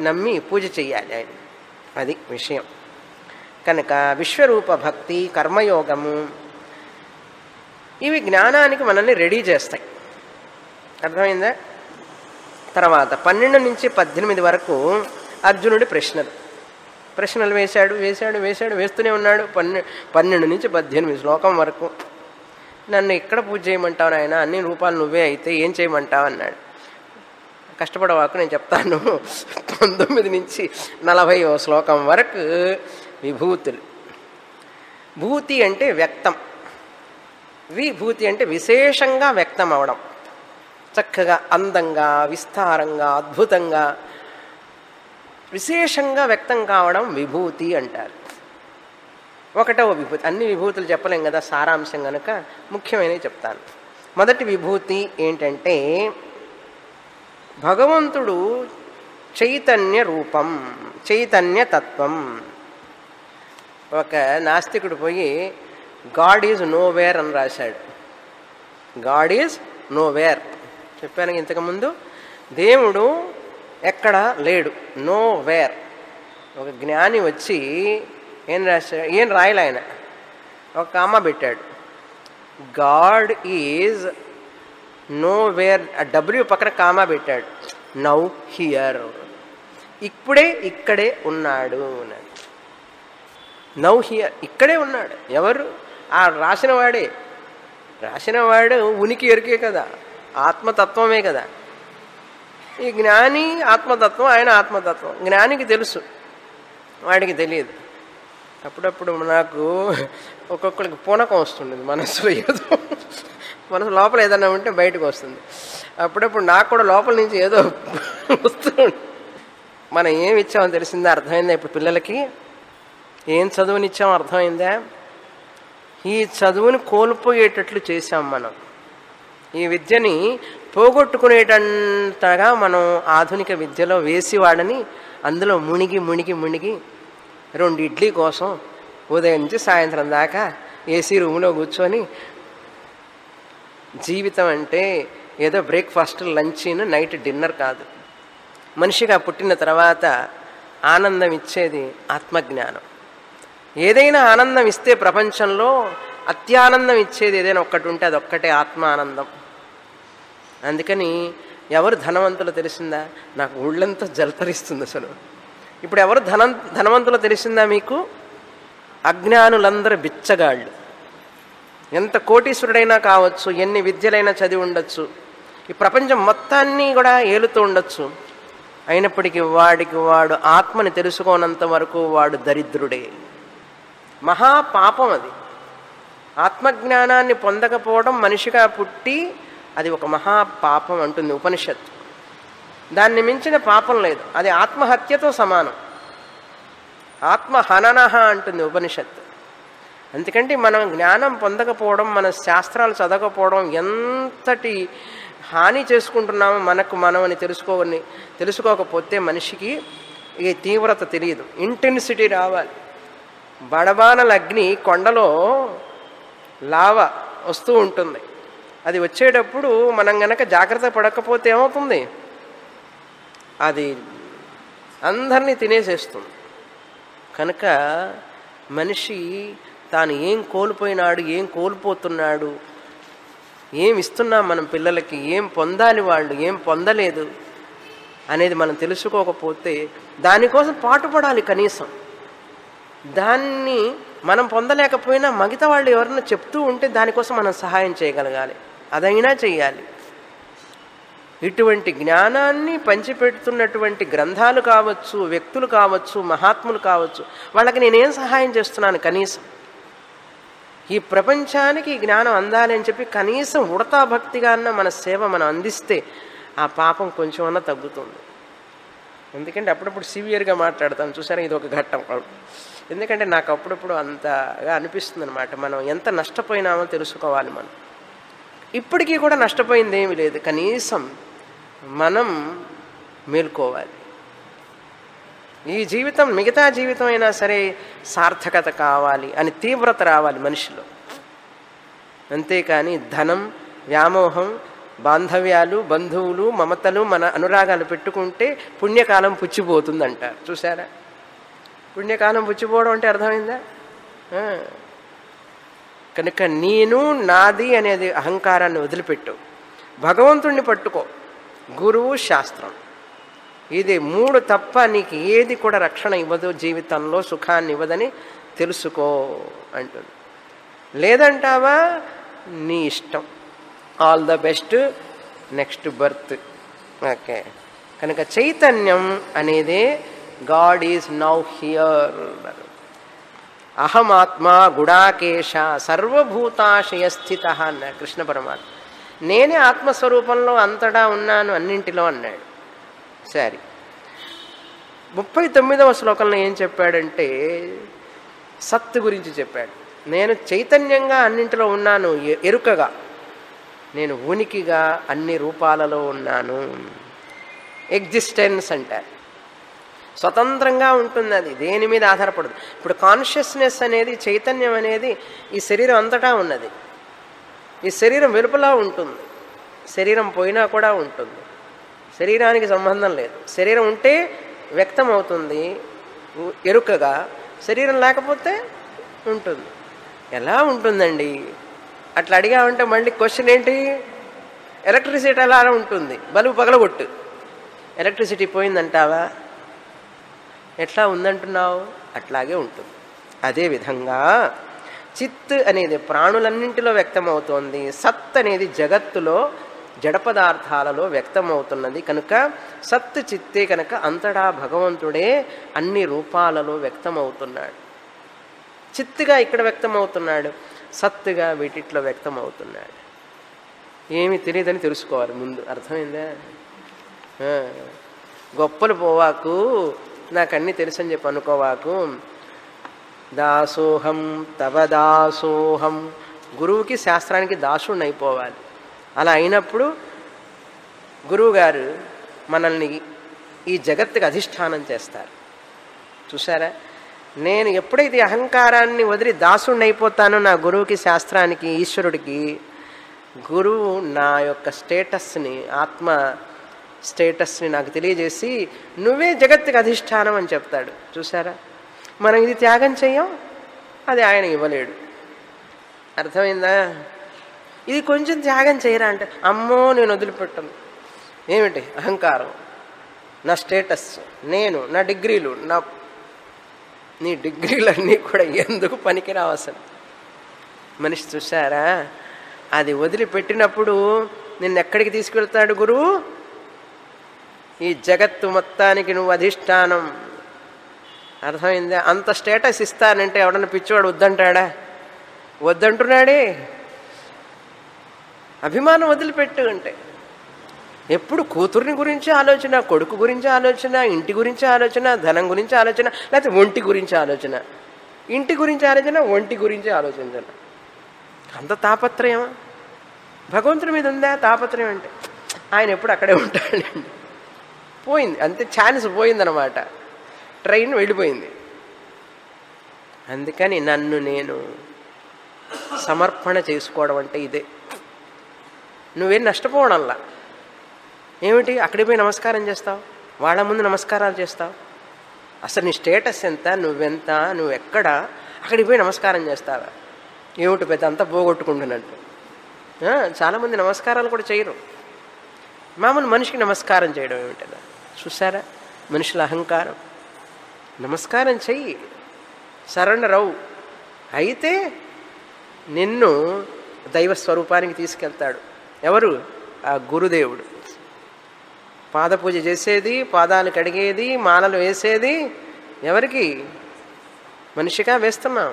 నమ్మి పూజ చెయ్యాలి ఆయన. అది విషయం. కనుక విశ్వరూప భక్తి, కర్మయోగము ఇవి జ్ఞానానికి మనల్ని రెడీ చేస్తాయి. అర్థమైందా? తర్వాత 12 నుంచి 18 వరకు అర్జునుడి ప్రశ్నలు వేస్తూనే ఉన్నాడు. 12 నుంచి 18 శ్లోకం వరకు. నన్ను ఇక్కడ పూజ చేయమంటావు నాయన, అన్ని రూపాలు నువ్వే అయితే ఏం చేయమంటావు అన్నాడు. కష్టపడవాకు, నేను చెప్తాను. 19 నుంచి 40వ శ్లోకం వరకు విభూతులు. భూతి అంటే వ్యక్తం, విభూతి అంటే విశేషంగా వ్యక్తం అవడం, చక్కగా అందంగా విస్తారంగా అద్భుతంగా విశేషంగా వ్యక్తం కావడం విభూతి అంటారు. 1వ విభూతి. అన్ని విభూతులు చెప్పలేం కదా, సారాంశం కనుక ముఖ్యమైనవి చెప్తాను. మొదటి విభూతి ఏంటంటే భగవంతుడు చైతన్య రూపం, చైతన్య తత్వం. ఒక నాస్తికుడు పోయి గాడ్ ఈజ్ నోవేర్ అని రాశాడు. గాడ్ ఈజ్ నోవేర్ చెప్పాను ఇంతకుముందు. దేవుడు ఎక్కడ లేడు, నోవేర్. ఒక జ్ఞాని వచ్చి ఏం రాయలే ఆయన, ఒక కామా పెట్టాడు. గాడ్ ఈజ్ నోవేర్, డబ్ల్యూ పక్కన కామా పెట్టాడు. నౌ హియర్, ఇక్కడే ఉన్నాడు. నౌ హియర్, ఇక్కడే ఉన్నాడు. ఎవరు? ఆ రాసినవాడు ఉనికి ఎరికే కదా, ఆత్మతత్వమే కదా. ఈ జ్ఞాని ఆత్మతత్వం, ఆయన ఆత్మతత్వం. జ్ఞానికి తెలుసు, వాడికి తెలియదు. అప్పుడప్పుడు నాకు ఒక్కొక్కరికి పూనకం వస్తుండేది మనసులో, ఏదో మనసు లోపల ఏదన్నా ఉంటే బయటకు వస్తుంది. అప్పుడప్పుడు నాకు కూడా లోపల నుంచి ఏదో వస్తుంది. మనం ఏమి ఇచ్చామో తెలిసిందా, అర్థమైందా? ఇప్పుడు పిల్లలకి ఏం చదువునిచ్చామో అర్థమైందా? ఈ చదువుని కోల్పోయేటట్లు చేశాం మనం. ఈ విద్యని పోగొట్టుకునేటంతగా మనం ఆధునిక విద్యలో వేసి వాడని అందులో మునిగి 2 ఇడ్లీ కోసం ఉదయం నుంచి సాయంత్రం దాకా ఏసీ రూమ్లో కూర్చొని, జీవితం అంటే ఏదో బ్రేక్ఫాస్ట్, లంచ్, నైట్ డిన్నర్ కాదు. మనిషిగా పుట్టిన తర్వాత ఆనందం ఇచ్చేది ఆత్మజ్ఞానం. ఏదైనా ఆనందం ఇస్తే ప్రపంచంలో అత్యానందం ఇచ్చేది ఏదైనా ఒక్కటి ఉంటే అది ఒక్కటే ఆత్మ ఆనందం. అందుకని ఎవరు ధనవంతులు తెలిసిందా? నాకు ఊళ్ళంతా జలతరిస్తుంది అసలు. ఇప్పుడు ఎవరు ధనవంతులు తెలిసిందా మీకు? అజ్ఞానులందరూ బిచ్చగాళ్ళు. ఎంత కోటీశ్వరుడైనా కావచ్చు, ఎన్ని విద్యలైనా చదివి ఉండొచ్చు, ఈ ప్రపంచం మొత్తాన్ని కూడా ఏలుతూ ఉండొచ్చు, అయినప్పటికీ వాడు ఆత్మని తెలుసుకోనంత వరకు వాడు దరిద్రుడే. మహాపాపం అది. ఆత్మజ్ఞానాన్ని పొందకపోవడం మనిషిగా పుట్టి అది ఒక మహాపాపం అంటుంది ఉపనిషత్తు. దాన్ని మించిన పాపం లేదు. అది ఆత్మహత్యతో సమానం. ఆత్మహననః అంటుంది ఉపనిషత్తు. అందుకంటే మనం జ్ఞానం పొందకపోవడం, మన శాస్త్రాలు చదవకపోవడం ఎంతటి హాని చేసుకుంటున్నామో మనమని తెలుసుకోకపోతే మనిషికి ఈ తీవ్రత తెలియదు, ఇంటెన్సిటీ రావాలి. బడబానల అగ్ని, కొండలో లావ వస్తూ ఉంటుంది. అది వచ్చేటప్పుడు మనం గనక జాగ్రత్త పడకపోతే ఏమవుతుంది? అది అందరినీ తినేసేస్తుంది. కనుక మనిషి తాను ఏం కోల్పోయినాడు, ఏం కోల్పోతున్నాడు, ఏం ఇస్తున్నాం మనం పిల్లలకి, ఏం పొందాలి, వాళ్ళు ఏం పొందలేదు అనేది మనం తెలుసుకోకపోతే దానికోసం పాటుపడాలి. కనీసం దాన్ని మనం పొందలేకపోయినా మిగతా వాళ్ళు ఎవరైనా చెప్తూ ఉంటే దానికోసం మనం సహాయం చేయగలగాలి, అదైనా చెయ్యాలి. ఇటువంటి జ్ఞానాన్ని పంచిపెడుతున్నటువంటి గ్రంథాలు కావచ్చు, వ్యక్తులు కావచ్చు, మహాత్ములు కావచ్చు, వాళ్ళకి నేనేం సహాయం చేస్తున్నాను? కనీసం ఈ ప్రపంచానికి జ్ఞానం అందాలి అని చెప్పి కనీసం ఉడతా భక్తిగా అన్న మన సేవ మనం అందిస్తే ఆ పాపం కొంచెం అన్నా తగ్గుతుంది. ఎందుకంటే అప్పుడప్పుడు సివియర్గా మాట్లాడతాను, చూసారా, ఇది ఒక ఘట్టం. ఎందుకంటే నాకు అప్పుడప్పుడు అంతగా అనిపిస్తుంది అనమాట. మనం ఎంత నష్టపోయినామో తెలుసుకోవాలి. మనం ఇప్పటికీ కూడా నష్టపోయింది ఏమీ లేదు, కనీసం మనం మేల్కోవాలి. ఈ జీవితం మిగతా జీవితం అయినా సరే సార్థకత కావాలి అని తీవ్రత రావాలి మనిషిలో. అంతేకాని ధనం, వ్యామోహం, బాంధవ్యాలు, బంధువులు, మమతలు, మన అనురాగాలు పెట్టుకుంటే పుణ్యకాలం పుచ్చిపోతుంది అంటారు. చూసారా, పుణ్యకాలం పుచ్చిపోవడం అంటే అర్థమైందా? కనుక నేను నాది అనేది అహంకారాన్ని వదిలిపెట్టు, భగవంతుణ్ణి పట్టుకో, గురువు, శాస్త్రం, ఇది 3 తప్ప నీకు ఏది కూడా రక్షణ ఇవ్వదు, జీవితంలో సుఖాన్ని ఇవ్వదని తెలుసుకో అంటుంది. లేదంటావా నీ ఇష్టం, all the best, next birth. Okay, కనుక చైతన్యం అనేదే గాడ్ ఈజ్ నౌ హియర్. అహమాత్మా గుడాకేశ సర్వభూతాశయస్థిత అన్నాడు కృష్ణ పరమాత్మ. నేనే ఆత్మస్వరూపంలో అంతటా ఉన్నాను, అన్నింటిలో అన్నాడు. సరే, 39వ శ్లోకంలో ఏం చెప్పాడంటే సత్తు గురించి చెప్పాడు. నేను చైతన్యంగా అన్నింటిలో ఉన్నాను, ఎరుకగా, నేను ఉనికిగా అన్ని రూపాలలో ఉన్నాను. ఎగ్జిస్టెన్స్ అంటారు. స్వతంత్రంగా ఉంటుంది, అది దేని మీద ఆధారపడదు. ఇప్పుడు కాన్షియస్నెస్ అనేది, చైతన్యం అనేది ఈ శరీరం అంతటా ఉన్నది. ఈ శరీరం వెలుపలా ఉంటుంది, శరీరం పోయినా కూడా ఉంటుంది, శరీరానికి సంబంధం లేదు. శరీరం ఉంటే వ్యక్తం అవుతుంది ఎరుకగా, శరీరం లేకపోతే ఉంటుంది. ఎలా ఉంటుందండి? అట్లా అడిగామంటే మళ్ళీ క్వశ్చన్ ఏంటి? ఎలక్ట్రిసిటీ ఎలా ఉంటుంది? బల్బు పగలగొట్టు, ఎలక్ట్రిసిటీ పోయిందంటావా? ఎట్లా ఉందంటున్నావు? అట్లాగే ఉంటుంది. అదేవిధంగా చిత్ అనేది ప్రాణులన్నింటిలో వ్యక్తమవుతోంది, సత్ అనేది జగత్తులో జడ పదార్థాలలో వ్యక్తమవుతున్నది కనుక సత్ చిత్తే కనుక అంతటా భగవంతుడే అన్ని రూపాలలో వ్యక్తమవుతున్నాడు. చిత్తుగా ఇక్కడ వ్యక్తమవుతున్నాడు, సత్తుగా వీటిట్లో వ్యక్తమవుతున్నాడు. ఏమి తెలియదని తెలుసుకోవాలి ముందు, అర్థమైందా? గొప్పలు పోవాకు, నాకు అన్నీ తెలుసని చెప్పి అనుకోవాకు. దాసోహం తవ దాసోహం, గురువుకి శాస్త్రానికి దాసుడిని అయిపోవాలి. అలా అయినప్పుడు గురువుగారు మనల్ని ఈ జగత్తుకి అధిష్టానం చేస్తారు. చూసారా, నేను ఎప్పుడైతే అహంకారాన్ని వదిలి దాసుడిని అయిపోతానో నా గురువుకి, శాస్త్రానికి, ఈశ్వరుడికి, గురువు నా యొక్క స్టేటస్ని, ఆత్మ స్టేటస్ని నాకు తెలియజేసి నువ్వే జగత్తుకి అధిష్టానం అని చెప్తాడు. చూసారా, మనం ఇది త్యాగం చెయ్యం, అది ఆయన ఇవ్వలేడు. అర్థమైందా? ఇది కొంచెం త్యాగం చేయరా అంటే అమ్మో నేను వదిలిపెట్టను. ఏమిటి? అహంకారం, నా స్టేటస్, నేను, నా డిగ్రీలు, నీ డిగ్రీలన్నీ కూడా ఎందుకు పనికిరావు అసలు. మనిషి చూసారా, అది వదిలిపెట్టినప్పుడు నిన్ను ఎక్కడికి తీసుకెళ్తాడు గురువు? ఈ జగత్తు మొత్తానికి నువ్వు అధిష్టానం. అర్థమైందా? అంత స్టేటస్ ఇస్తానంటే ఎవడన్నా పిచ్చివాడు వద్దంటాడా? వద్దంటున్నాడే. అభిమానం వదిలిపెట్టు అంటే ఎప్పుడు కూతుర్ని గురించి ఆలోచన, కొడుకు గురించి ఆలోచన, ఇంటి గురించి ఆలోచన, ధనం గురించి ఆలోచన, లేకపోతే ఒంటి గురించి ఆలోచన. ఇంటి గురించి ఆలోచన, ఒంటి గురించి ఆలోచించన. అంత తాపత్రయం భగవంతుడి మీద ఉందా? తాపత్రయం అంటే ఆయన ఎప్పుడు అక్కడే ఉంటాడండి. పోయింది అంతే, ఛాన్స్ పోయిందనమాట, ట్రైన్ వెళ్ళిపోయింది. అందుకని నన్ను నేను సమర్పణ చేసుకోవడం అంటే ఇదే. నువ్వేం నష్టపోవడంలా. ఏమిటి? అక్కడికి పోయి నమస్కారం చేస్తావు, వాళ్ళ ముందు నమస్కారాలు చేస్తావు. అసలు నీ స్టేటస్ ఎంత, నువ్వెంత, నువ్వెక్కడ, అక్కడికి పోయి నమస్కారం చేస్తావా? ఏమిటి పెద్ద అంతా పోగొట్టుకుంటున్నట్టు. చాలామంది నమస్కారాలు కూడా చేయరు. మామూలు మనిషికి నమస్కారం చేయడం ఏమిటదా? చూసారా మనుషుల అహంకారం. నమస్కారం చెయ్యి, సరెండర్ అవు. అయితే నిన్ను దైవ స్వరూపానికి తీసుకెళ్తాడు. ఎవరు? ఆ గురుదేవుడు. పాదపూజ చేసేది, పాదాలు కడిగేది, మాలలు వేసేది ఎవరికి? మనిషిగా వేస్తున్నాం.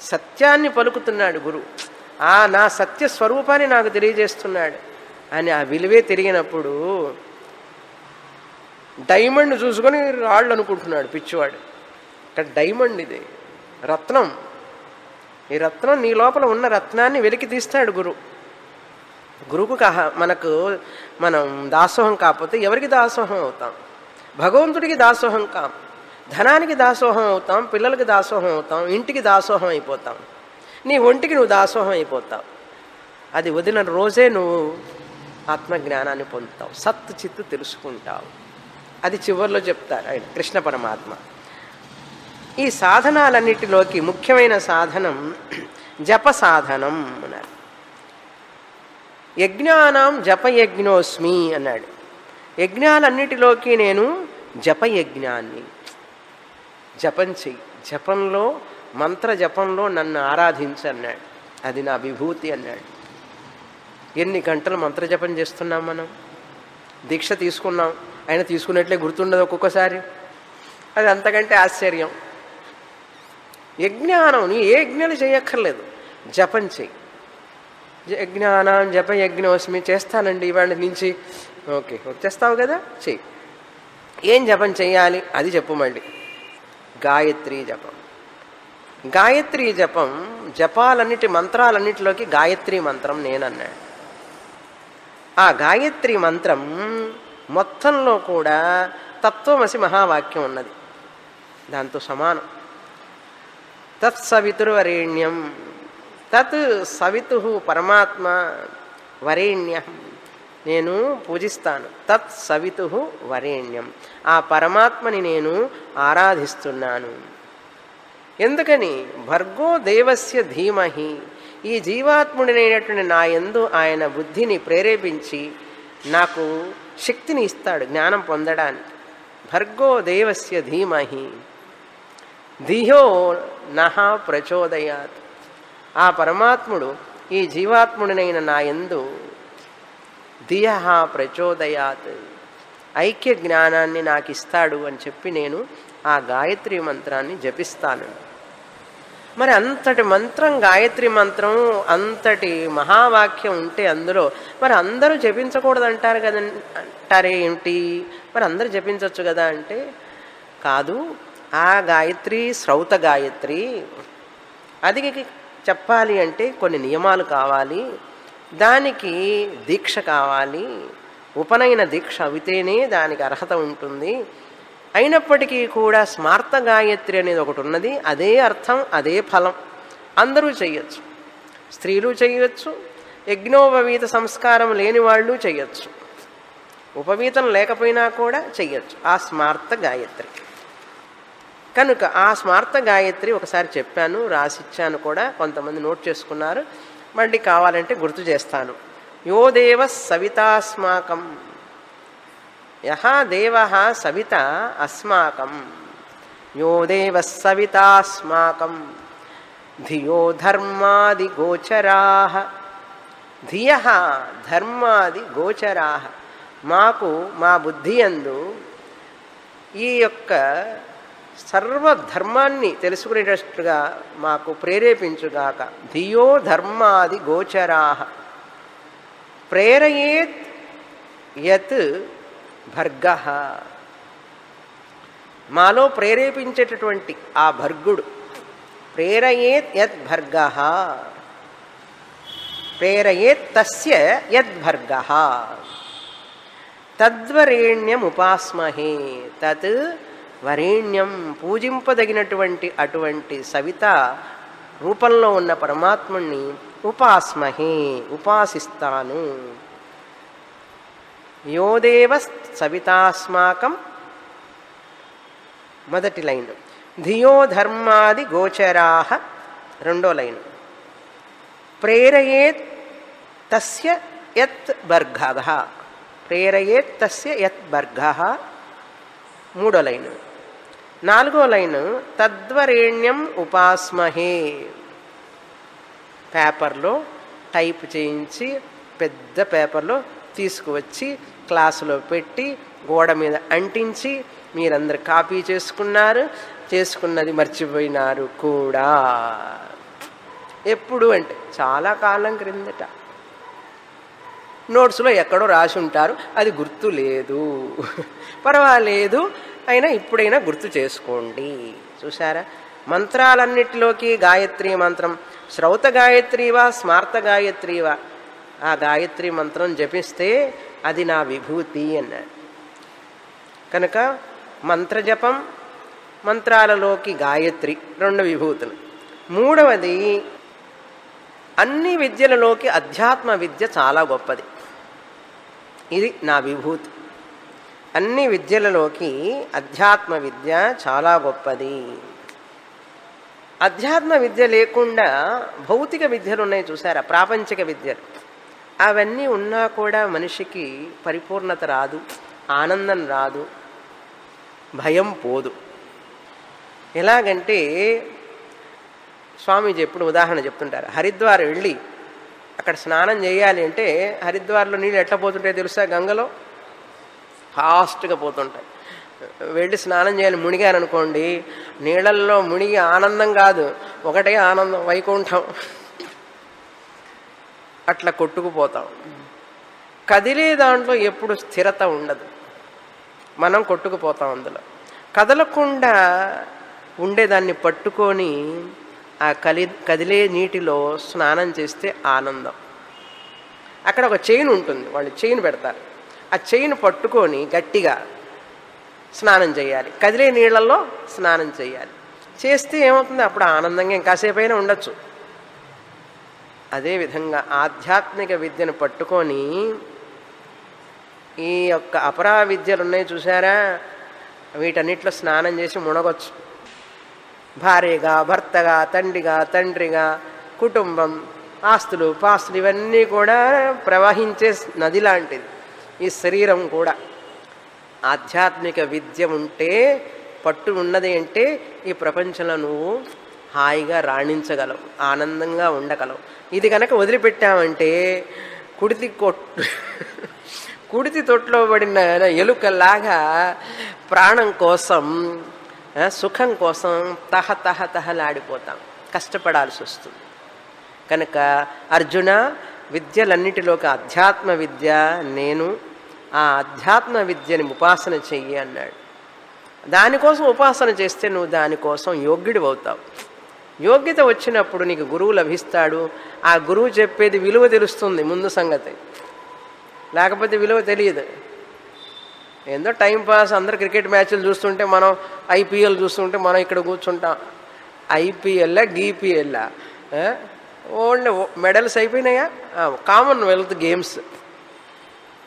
సత్యాన్ని పలుకుతున్నాడు గురువు. నా సత్య స్వరూపాన్ని నాకు తెలియజేస్తున్నాడు అని ఆ విలువే తిరిగినప్పుడు డైమండ్ చూసుకొని రాళ్ళు అనుకుంటున్నాడు పిచ్చివాడు. ఇక్కడ డైమండ్, ఇది రత్నం. ఈ రత్నం నీ లోపల ఉన్న రత్నాన్ని వెలికి తీస్తాడు గురువు. గురువుకు మనం దాసోహం కాకపోతే ఎవరికి దాసోహం అవుతాం? భగవంతుడికి దాసోహం కాం. ధనానికి దాసోహం అవుతాం, పిల్లలకి దాసోహం అవుతాం, ఇంటికి దాసోహం అయిపోతాం, నీ ఒంటికి నువ్వు దాసోహం అయిపోతావు. అది వదిలిన రోజే నువ్వు ఆత్మజ్ఞానాన్ని పొందుతావు, సత్ చిత్తు తెలుసుకుంటావు. అది చివరిలో చెప్తారు ఆయన కృష్ణ పరమాత్మ. ఈ సాధనాలన్నిటిలోకి ముఖ్యమైన సాధనం జప సాధనం అన్నారు. యజ్ఞానాం జపయజ్ఞోస్మి అన్నాడు. యజ్ఞాలన్నిటిలోకి నేను జపయజ్ఞాన్ని. జపం చెయ్యి, జపంలో, మంత్ర జపంలో నన్ను ఆరాధించు అన్నాడు. అది నా విభూతి అన్నాడు. ఎన్ని గంటలు మంత్ర జపం చేస్తున్నాం మనం? దీక్ష తీసుకున్నాం, ఆయన తీసుకున్నట్లే గుర్తుండదు ఒక్కొక్కసారి. అది అంతకంటే ఆశ్చర్యం. యజ్ఞానం నీ ఏ యజ్ఞాలు చేయక్కర్లేదు, జపం చెయ్యి. యజ్ఞానం జప యజ్ఞోస్మి చేస్తానండి ఇవాళ నుంచి. ఓకే, వచ్చేస్తావు కదా, చెయ్యి. ఏం జపం చెయ్యాలి అది చెప్పు. మళ్ళీ గాయత్రీ జపం. గాయత్రీ జపం, జపాలన్నిటి మంత్రాలన్నిటిలోకి గాయత్రీ మంత్రం నేనన్నాడు. ఆ గాయత్రీ మంత్రం మొత్తంలో కూడా తత్వమసి మహావాక్యం ఉన్నది, దాంతో సమానం. తత్సవితుర్వరేణ్యం, తత్ సవితు పరమాత్మ వరేణ్యం, నేను పూజిస్తాను. తత్ సవితు వరేణ్యం, ఆ పరమాత్మని నేను ఆరాధిస్తున్నాను. ఎందుకని? భర్గో దేవస్య ధీమహి, ఈ జీవాత్ముడినైనటువంటి నా యందు ఆయన బుద్ధిని ప్రేరేపించి నాకు శక్తిని ఇస్తాడు జ్ఞానం పొందడానికి. భర్గో దేవస్య ధీమహి, ధియో నః ప్రచోదయాత్. ఆ పరమాత్ముడు ఈ జీవాత్ముడినైన నా యందు ధియః ప్రచోదయాత్ ఐక్య జ్ఞానాన్ని నాకు ఇస్తాడు అని చెప్పి నేను ఆ గాయత్రి మంత్రాన్ని జపిస్తాను. మరి అంతటి మంత్రం, గాయత్రి మంత్రం, అంతటి మహావాక్యం ఉంటే అందులో మరి అందరూ జపించకూడదు అంటారు కదా, అంటారే ఏమిటి? మరి అందరూ జపించవచ్చు కదా అంటే కాదు. ఆ గాయత్రి శ్రౌత గాయత్రి, అది చెప్పాలి అంటే కొన్ని నియమాలు కావాలి, దానికి దీక్ష కావాలి, ఉపనయన దీక్ష అవితేనే దానికి అర్హత ఉంటుంది. అయినప్పటికీ కూడా స్మార్త గాయత్రి అనేది ఒకటి ఉన్నది, అదే అర్థం అదే ఫలం, అందరూ చేయొచ్చు. స్త్రీలు చేయొచ్చు, యజ్ఞోపవీత సంస్కారం లేని వాళ్ళు చేయొచ్చు, ఉపవీతం లేకపోయినా కూడా చెయ్యొచ్చు ఆ స్మార్త గాయత్రి. కనుక ఆ స్మార్త గాయత్రి ఒకసారి చెప్పాను, రాసిచ్చాను కూడా, కొంతమంది నోట్ చేసుకున్నారు. మళ్ళీ కావాలంటే గుర్తు చేస్తాను. యో దేవ సవితాస్మాకం, యహ దేవ సవిత అస్మాకం, యో దేవ సవితాస్మాకం ధియో ధర్మాది గోచరాః. ధియః ధర్మాది గోచరాః, మాకు మా బుద్ధి యందు ఈ యొక్క సర్వధర్మాన్ని తెలుసుకునేటట్టుగా మాకు ప్రేరేపించుగాక. ధియో ధర్మాది గోచరాః ప్రేరయేత్ యత్ భర్గః. మాలో ప్రేరేపించేటటువంటి ఆ భర్గుడు, ప్రేరయేత్ యద్ భర్గః, ప్రేరయేత్ తస్య యద్ భర్గః తద్వరేణ్యం ఉపాస్మహే. తత్ వరేణ్యం, పూజింపదగినటువంటి అటువంటి సవిత రూపంలో ఉన్న పరమాత్ముణ్ణి ఉపాస్మహే, ఉపాసిస్తాను. యోదేవ సవితాస్మాకం, మొదటి లైన్. ధియో ధర్మాది గోచరాః, రెండో లైన్. ప్రేరయేత్ తస్య యత్ భర్గః, ప్రేరయేత్ తస్య యత్ భర్గః, మూడో లైన్. నాలుగో లైన్ తద్వరేణ్యం ఉపాస్మహే. పేపర్లో టైప్ చేయించి పెద్ద పేపర్లో తీసుకువచ్చి క్లాసులో పెట్టి గోడ మీద అంటించి మీరందరు కాపీ చేసుకున్నారు, చేసుకున్నది మర్చిపోయినారు కూడా. ఎప్పుడు అంటే చాలా కాలం క్రిందట. నోట్స్లో ఎక్కడో రాసి ఉంటారు, అది గుర్తు లేదు. పర్వాలేదు, అయినా ఇప్పుడైనా గుర్తు చేసుకోండి. చూసారా, మంత్రాలన్నిటిలోకి గాయత్రి మంత్రం శ్రౌత గాయత్రివా స్మార్త గాయత్రివా, ఆ గాయత్రి మంత్రం జపిస్తే అది నా విభూతి అన్నాడు. కనుక మంత్రజపం, మంత్రాలలోకి గాయత్రి, రెండు విభూతులు. మూడవది, అన్ని విద్యలలోకి అధ్యాత్మ విద్య చాలా గొప్పది. ఇది నా విభూతి. అన్ని విద్యలలోకి అధ్యాత్మ విద్య చాలా గొప్పది. అధ్యాత్మ విద్య లేకుండా భౌతిక విద్యలు ఉన్నాయి చూసారా, ప్రాపంచిక విద్యలు. అవన్నీ ఉన్నా కూడా మనిషికి పరిపూర్ణత రాదు, ఆనందం రాదు, భయం పోదు. ఎలాగంటే స్వామీజీ ఎప్పుడు ఉదాహరణ చెప్తుంటారు. హరిద్వార్ వెళ్ళి అక్కడ స్నానం చేయాలి అంటే హరిద్వార్లో నీళ్ళు ఎట్లా పోతుంటాయి తెలుసా? గంగలో ఫాస్ట్గా పోతుంటాయి. వెళ్ళి స్నానం చేయాలి, మునిగారు అనుకోండి, నీళ్ళల్లో మునిగి ఆనందం కాదు, ఒకటే ఆనందం, వైకుంఠం. అట్లా కొట్టుకుపోతాం. కదిలే దాంట్లో ఎప్పుడు స్థిరత ఉండదు, మనం కొట్టుకుపోతాం అందులో. కదలకుండా ఉండేదాన్ని పట్టుకొని ఆ కదిలే నీటిలో స్నానం చేస్తే ఆనందం. అక్కడ ఒక చైన్ ఉంటుంది, వాళ్ళు చైన్ పెడతారు, ఆ చైన్ పట్టుకొని గట్టిగా స్నానం చేయాలి, కదిలే నీళ్ళల్లో స్నానం చేయాలి. చేస్తే ఏమవుతుంది, అప్పుడు ఆనందంగా ఇంకాసేపైనా ఉండొచ్చు. అదేవిధంగా ఆధ్యాత్మిక విద్యను పట్టుకొని ఈ యొక్క అపరా విద్యలు ఉన్నాయి చూసారా, వీటన్నిటిలో స్నానం చేసి మునగొచ్చు. భార్యగా, భర్తగా, తండ్రిగా, కుటుంబం, ఆస్తులు, పాస్తులు, ఇవన్నీ కూడా ప్రవహించే నది లాంటిది ఈ శరీరం కూడా. ఆధ్యాత్మిక విద్య ఉంటే పట్టు ఉన్నది అంటే ఈ ప్రపంచంలో నువ్వు హాయిగా రాణించగలవు, ఆనందంగా ఉండగలవు. ఇది కనుక వదిలిపెట్టామంటే కుడితి తొట్లో పడిన ఎలుకలాగా ప్రాణం కోసం, సుఖం కోసం తహలాడిపోతాం, కష్టపడాల్సి వస్తుంది. కనుక అర్జున, విద్యలన్నిటిలోకి అధ్యాత్మ విద్య నేను, ఆ అధ్యాత్మ విద్యని ఉపాసన చెయ్యి అన్నాడు. దానికోసం ఉపాసన చేస్తే నువ్వు దానికోసం యోగ్యుడు అవుతావు. యోగ్యత వచ్చినప్పుడు నీకు గురువు లభిస్తాడు. ఆ గురువు చెప్పేది విలువ తెలుస్తుంది ముందు సంగతి, లేకపోతే విలువ తెలియదు. ఏందో టైంపాస్, అందరు క్రికెట్ మ్యాచ్లు చూస్తుంటే మనం ఐపీఎల్ చూస్తుంటే మనం ఇక్కడ కూర్చుంటాం. ఐపీఎల్లా గీపీఎల్లా ఓన్లీ మెడల్స్ అయిపోయినాయా, కామన్వెల్త్ గేమ్స్,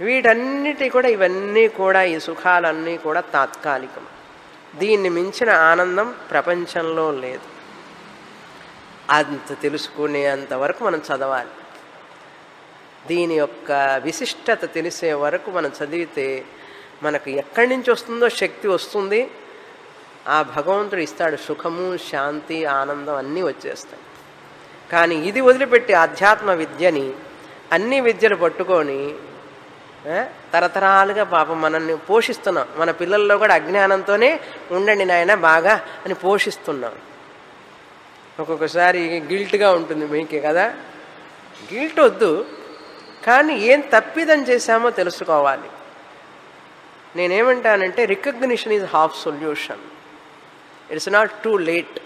వీటన్నిటి కూడా ఇవన్నీ కూడా ఈ సుఖాలన్నీ కూడా తాత్కాలికం. దీన్ని మించిన ఆనందం ప్రపంచంలో లేదు. అంత తెలుసుకునేంతవరకు మనం చదవాలి. దీని యొక్క విశిష్టత తెలిసే వరకు మనం చదివితే మనకు ఎక్కడి నుంచి వస్తుందో శక్తి వస్తుంది. ఆ భగవంతుడు ఇస్తాడు సుఖము, శాంతి, ఆనందం అన్నీ వచ్చేస్తాయి. కానీ ఇది వదిలిపెట్టి ఆధ్యాత్మ విద్యని, అన్ని విద్యలు పట్టుకొని తరతరాలుగా పాపం మనల్ని పోషిస్తున్నాం. మన పిల్లల్లో కూడా అజ్ఞానంతోనే ఉండండి నాయన బాగా అని పోషిస్తున్నాం. ఒక్కొక్కసారి గిల్ట్గా ఉంటుంది మీకే కదా, గిల్ట్ వద్దు, కానీ ఏం తప్పిదం చేశామో తెలుసుకోవాలి. నేనేమంటానంటే recognition is half solution. It's not too late.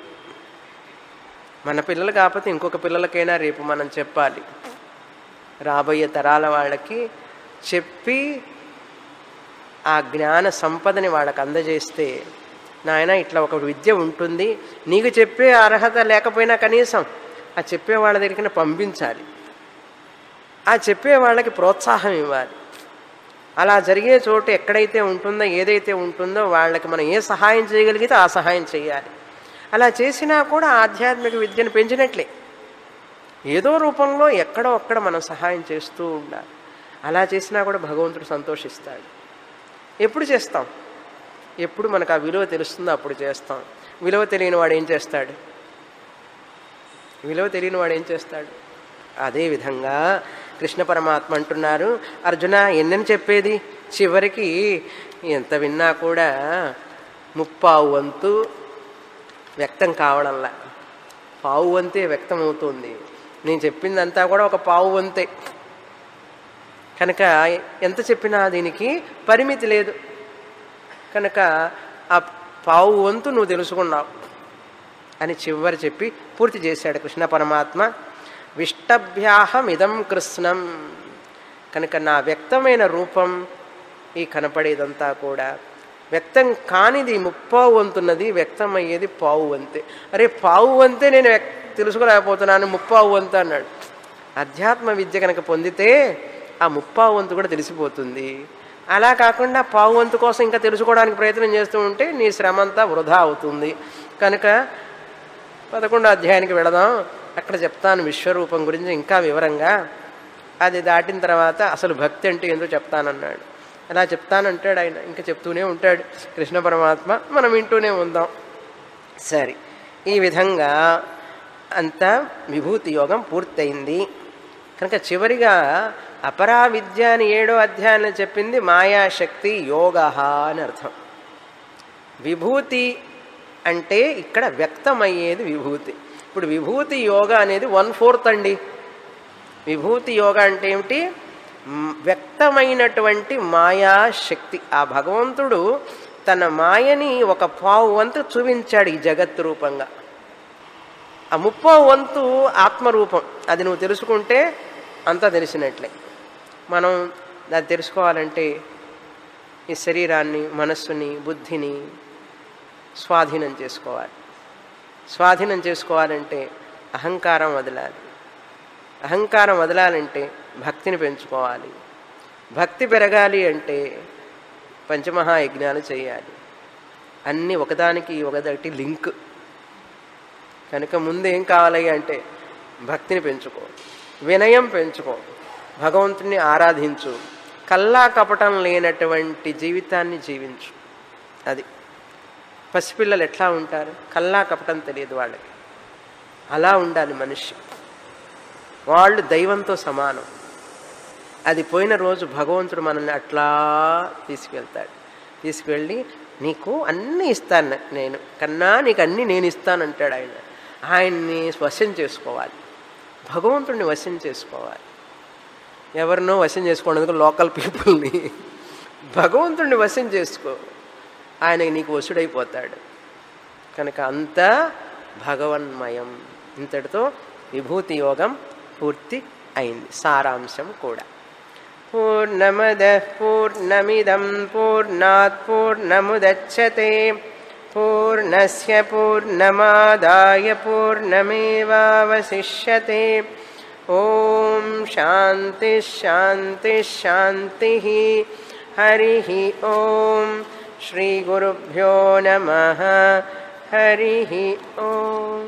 మన పిల్లలు కాకపోతే ఇంకొక పిల్లలకైనా రేపు మనం చెప్పాలి, రాబోయే తరాల వాళ్ళకి చెప్పి ఆ జ్ఞాన సంపదని వాళ్ళకి అందజేస్తే, నాయన ఇట్లా ఒక విద్య ఉంటుంది, నీకు చెప్పే అర్హత లేకపోయినా కనీసం ఆ చెప్పే వాళ్ళ దగ్గరికి పంపించాలి, ఆ చెప్పే వాళ్ళకి ప్రోత్సాహం ఇవ్వాలి. అలా జరిగే చోటు ఎక్కడైతే ఉంటుందో, ఏదైతే ఉంటుందో వాళ్ళకి మనం ఏ సహాయం చేయగలిగితే ఆ సహాయం చేయాలి. అలా చేసినా కూడా ఆధ్యాత్మిక విద్యను పెంచినట్లే. ఏదో రూపంలో ఎక్కడో అక్కడ మనం సహాయం చేస్తూ ఉండాలి. అలా చేసినా కూడా భగవంతుడు సంతోషిస్తాడు. ఎప్పుడు చేస్తాం? ఎప్పుడు మనకు ఆ విలువ తెలుస్తుందో అప్పుడు చేస్తాం. విలువ తెలియని వాడు ఏం చేస్తాడు? విలువ తెలియని వాడు ఏం చేస్తాడు? అదేవిధంగా కృష్ణ పరమాత్మ అంటున్నారు, అర్జున ఎన్నని చెప్పేది, చివరికి ఎంత విన్నా కూడా 3/4 వంతు వ్యక్తం కావడంలా, 1/4 వంతే వ్యక్తం అవుతుంది. నేను చెప్పిందంతా కూడా 1/4 వంతే. కనుక ఎంత చెప్పినా దీనికి పరిమితి లేదు. కనుక ఆ 1/4 వంతు నువ్వు తెలుసుకున్నావు అని చివరి చెప్పి పూర్తి చేశాడు కృష్ణ పరమాత్మ. విష్టభ్యాహమిదం కృష్ణం. కనుక నా వ్యక్తమైన రూపం ఈ కనపడేదంతా కూడా వ్యక్తం కానిది 3/4 వంతున్నది, వ్యక్తమయ్యేది 1/4 వంతే. అరే 1/4 వంతే నేను తెలుసుకోలేకపోతున్నాను, 3/4 వంతు అన్నాడు. అధ్యాత్మ విద్య కనుక పొందితే ఆ 3/4 వంతు కూడా తెలిసిపోతుంది. అలా కాకుండా 1/4 వంతు కోసం ఇంకా తెలుసుకోవడానికి ప్రయత్నం చేస్తూ ఉంటే నీ శ్రమ అంతా వృధా అవుతుంది. కనుక 11వ అధ్యాయానికి వెళదాం, అక్కడ చెప్తాను విశ్వరూపం గురించి ఇంకా వివరంగా. అది దాటిన తర్వాత అసలు భక్తి అంటే ఏందో చెప్తానన్నాడు. అలా చెప్తానంటాడు ఆయన, ఇంకా చెప్తూనే ఉంటాడు కృష్ణ పరమాత్మ, మనం వింటూనే ఉందాం. సరే, ఈ విధంగా అంతా విభూతి యోగం పూర్తయింది. కనుక చివరిగా అపరా విద్య అని 7వ అధ్యాయంలో చెప్పింది మాయాశక్తి యోగ అని అర్థం. విభూతి అంటే ఇక్కడ వ్యక్తమయ్యేది విభూతి. ఇప్పుడు విభూతి యోగ అనేది 1/4 అండి. విభూతి యోగ అంటే ఏమిటి? వ్యక్తమైనటువంటి మాయాశక్తి. ఆ భగవంతుడు తన మాయని 1/4 వంతు చూపించాడు ఈ జగత్తు రూపంగా. ఆ 3/4 వంతు ఆత్మరూపం. అది నువ్వు తెలుసుకుంటే అంతా తెలిసినట్లే. మనం అది తెలుసుకోవాలంటే ఈ శరీరాన్ని, మనస్సుని, బుద్ధిని స్వాధీనం చేసుకోవాలి. స్వాధీనం చేసుకోవాలంటే అహంకారం వదలాలి. అహంకారం వదలాలంటే భక్తిని పెంచుకోవాలి. భక్తి పెరగాలి అంటే పంచమహాయజ్ఞాలు చేయాలి. అన్నీ ఒకదానికి ఒకటి లింక్. కనుక ముందు ఏం కావాలి అంటే భక్తిని పెంచుకో, వినయం పెంచుకో, భగవంతుని ఆరాధించు, కల్లా కపటం లేనటువంటి జీవితాన్ని జీవించు. అది పసిపిల్లలు ఎట్లా ఉంటారు, కల్లా కపటం తెలియదు వాళ్ళకి. అలా ఉండాలి మనిషి. వాళ్ళు దైవంతో సమానం. అది పోయిన రోజు భగవంతుడు మనల్ని అట్లా తీసుకువెళ్తాడు. తీసుకువెళ్ళి నీకు అన్నీ ఇస్తాను నేను, కన్నా నీకు అన్నీ నేను ఇస్తానంటాడు ఆయన. ఆయన్ని వశం చేసుకోవాలి, భగవంతుడిని వశం చేసుకోవాలి. ఎవరినో వశం చేసుకోవడానికి లోకల్ పీపుల్ని, భగవంతుడిని వశం చేసుకో, ఆయన నీకు వశుడైపోతాడు. కనుక అంతా భగవన్మయం. ఇంతటితో విభూతి యోగం పూర్తి అయింది, సారాంశం కూడా. పూర్ణమదః పూర్ణమిదం పూర్ణాత్ పూర్ణముదచ్యతే పూర్ణస్య పూర్ణమాదాయ పూర్ణమేవావశిష్యతే. ఓం శాంతి శాంతి శాంతి. హరి ఓం. శ్రీ గురుభ్యో నమః. హరి ఓం.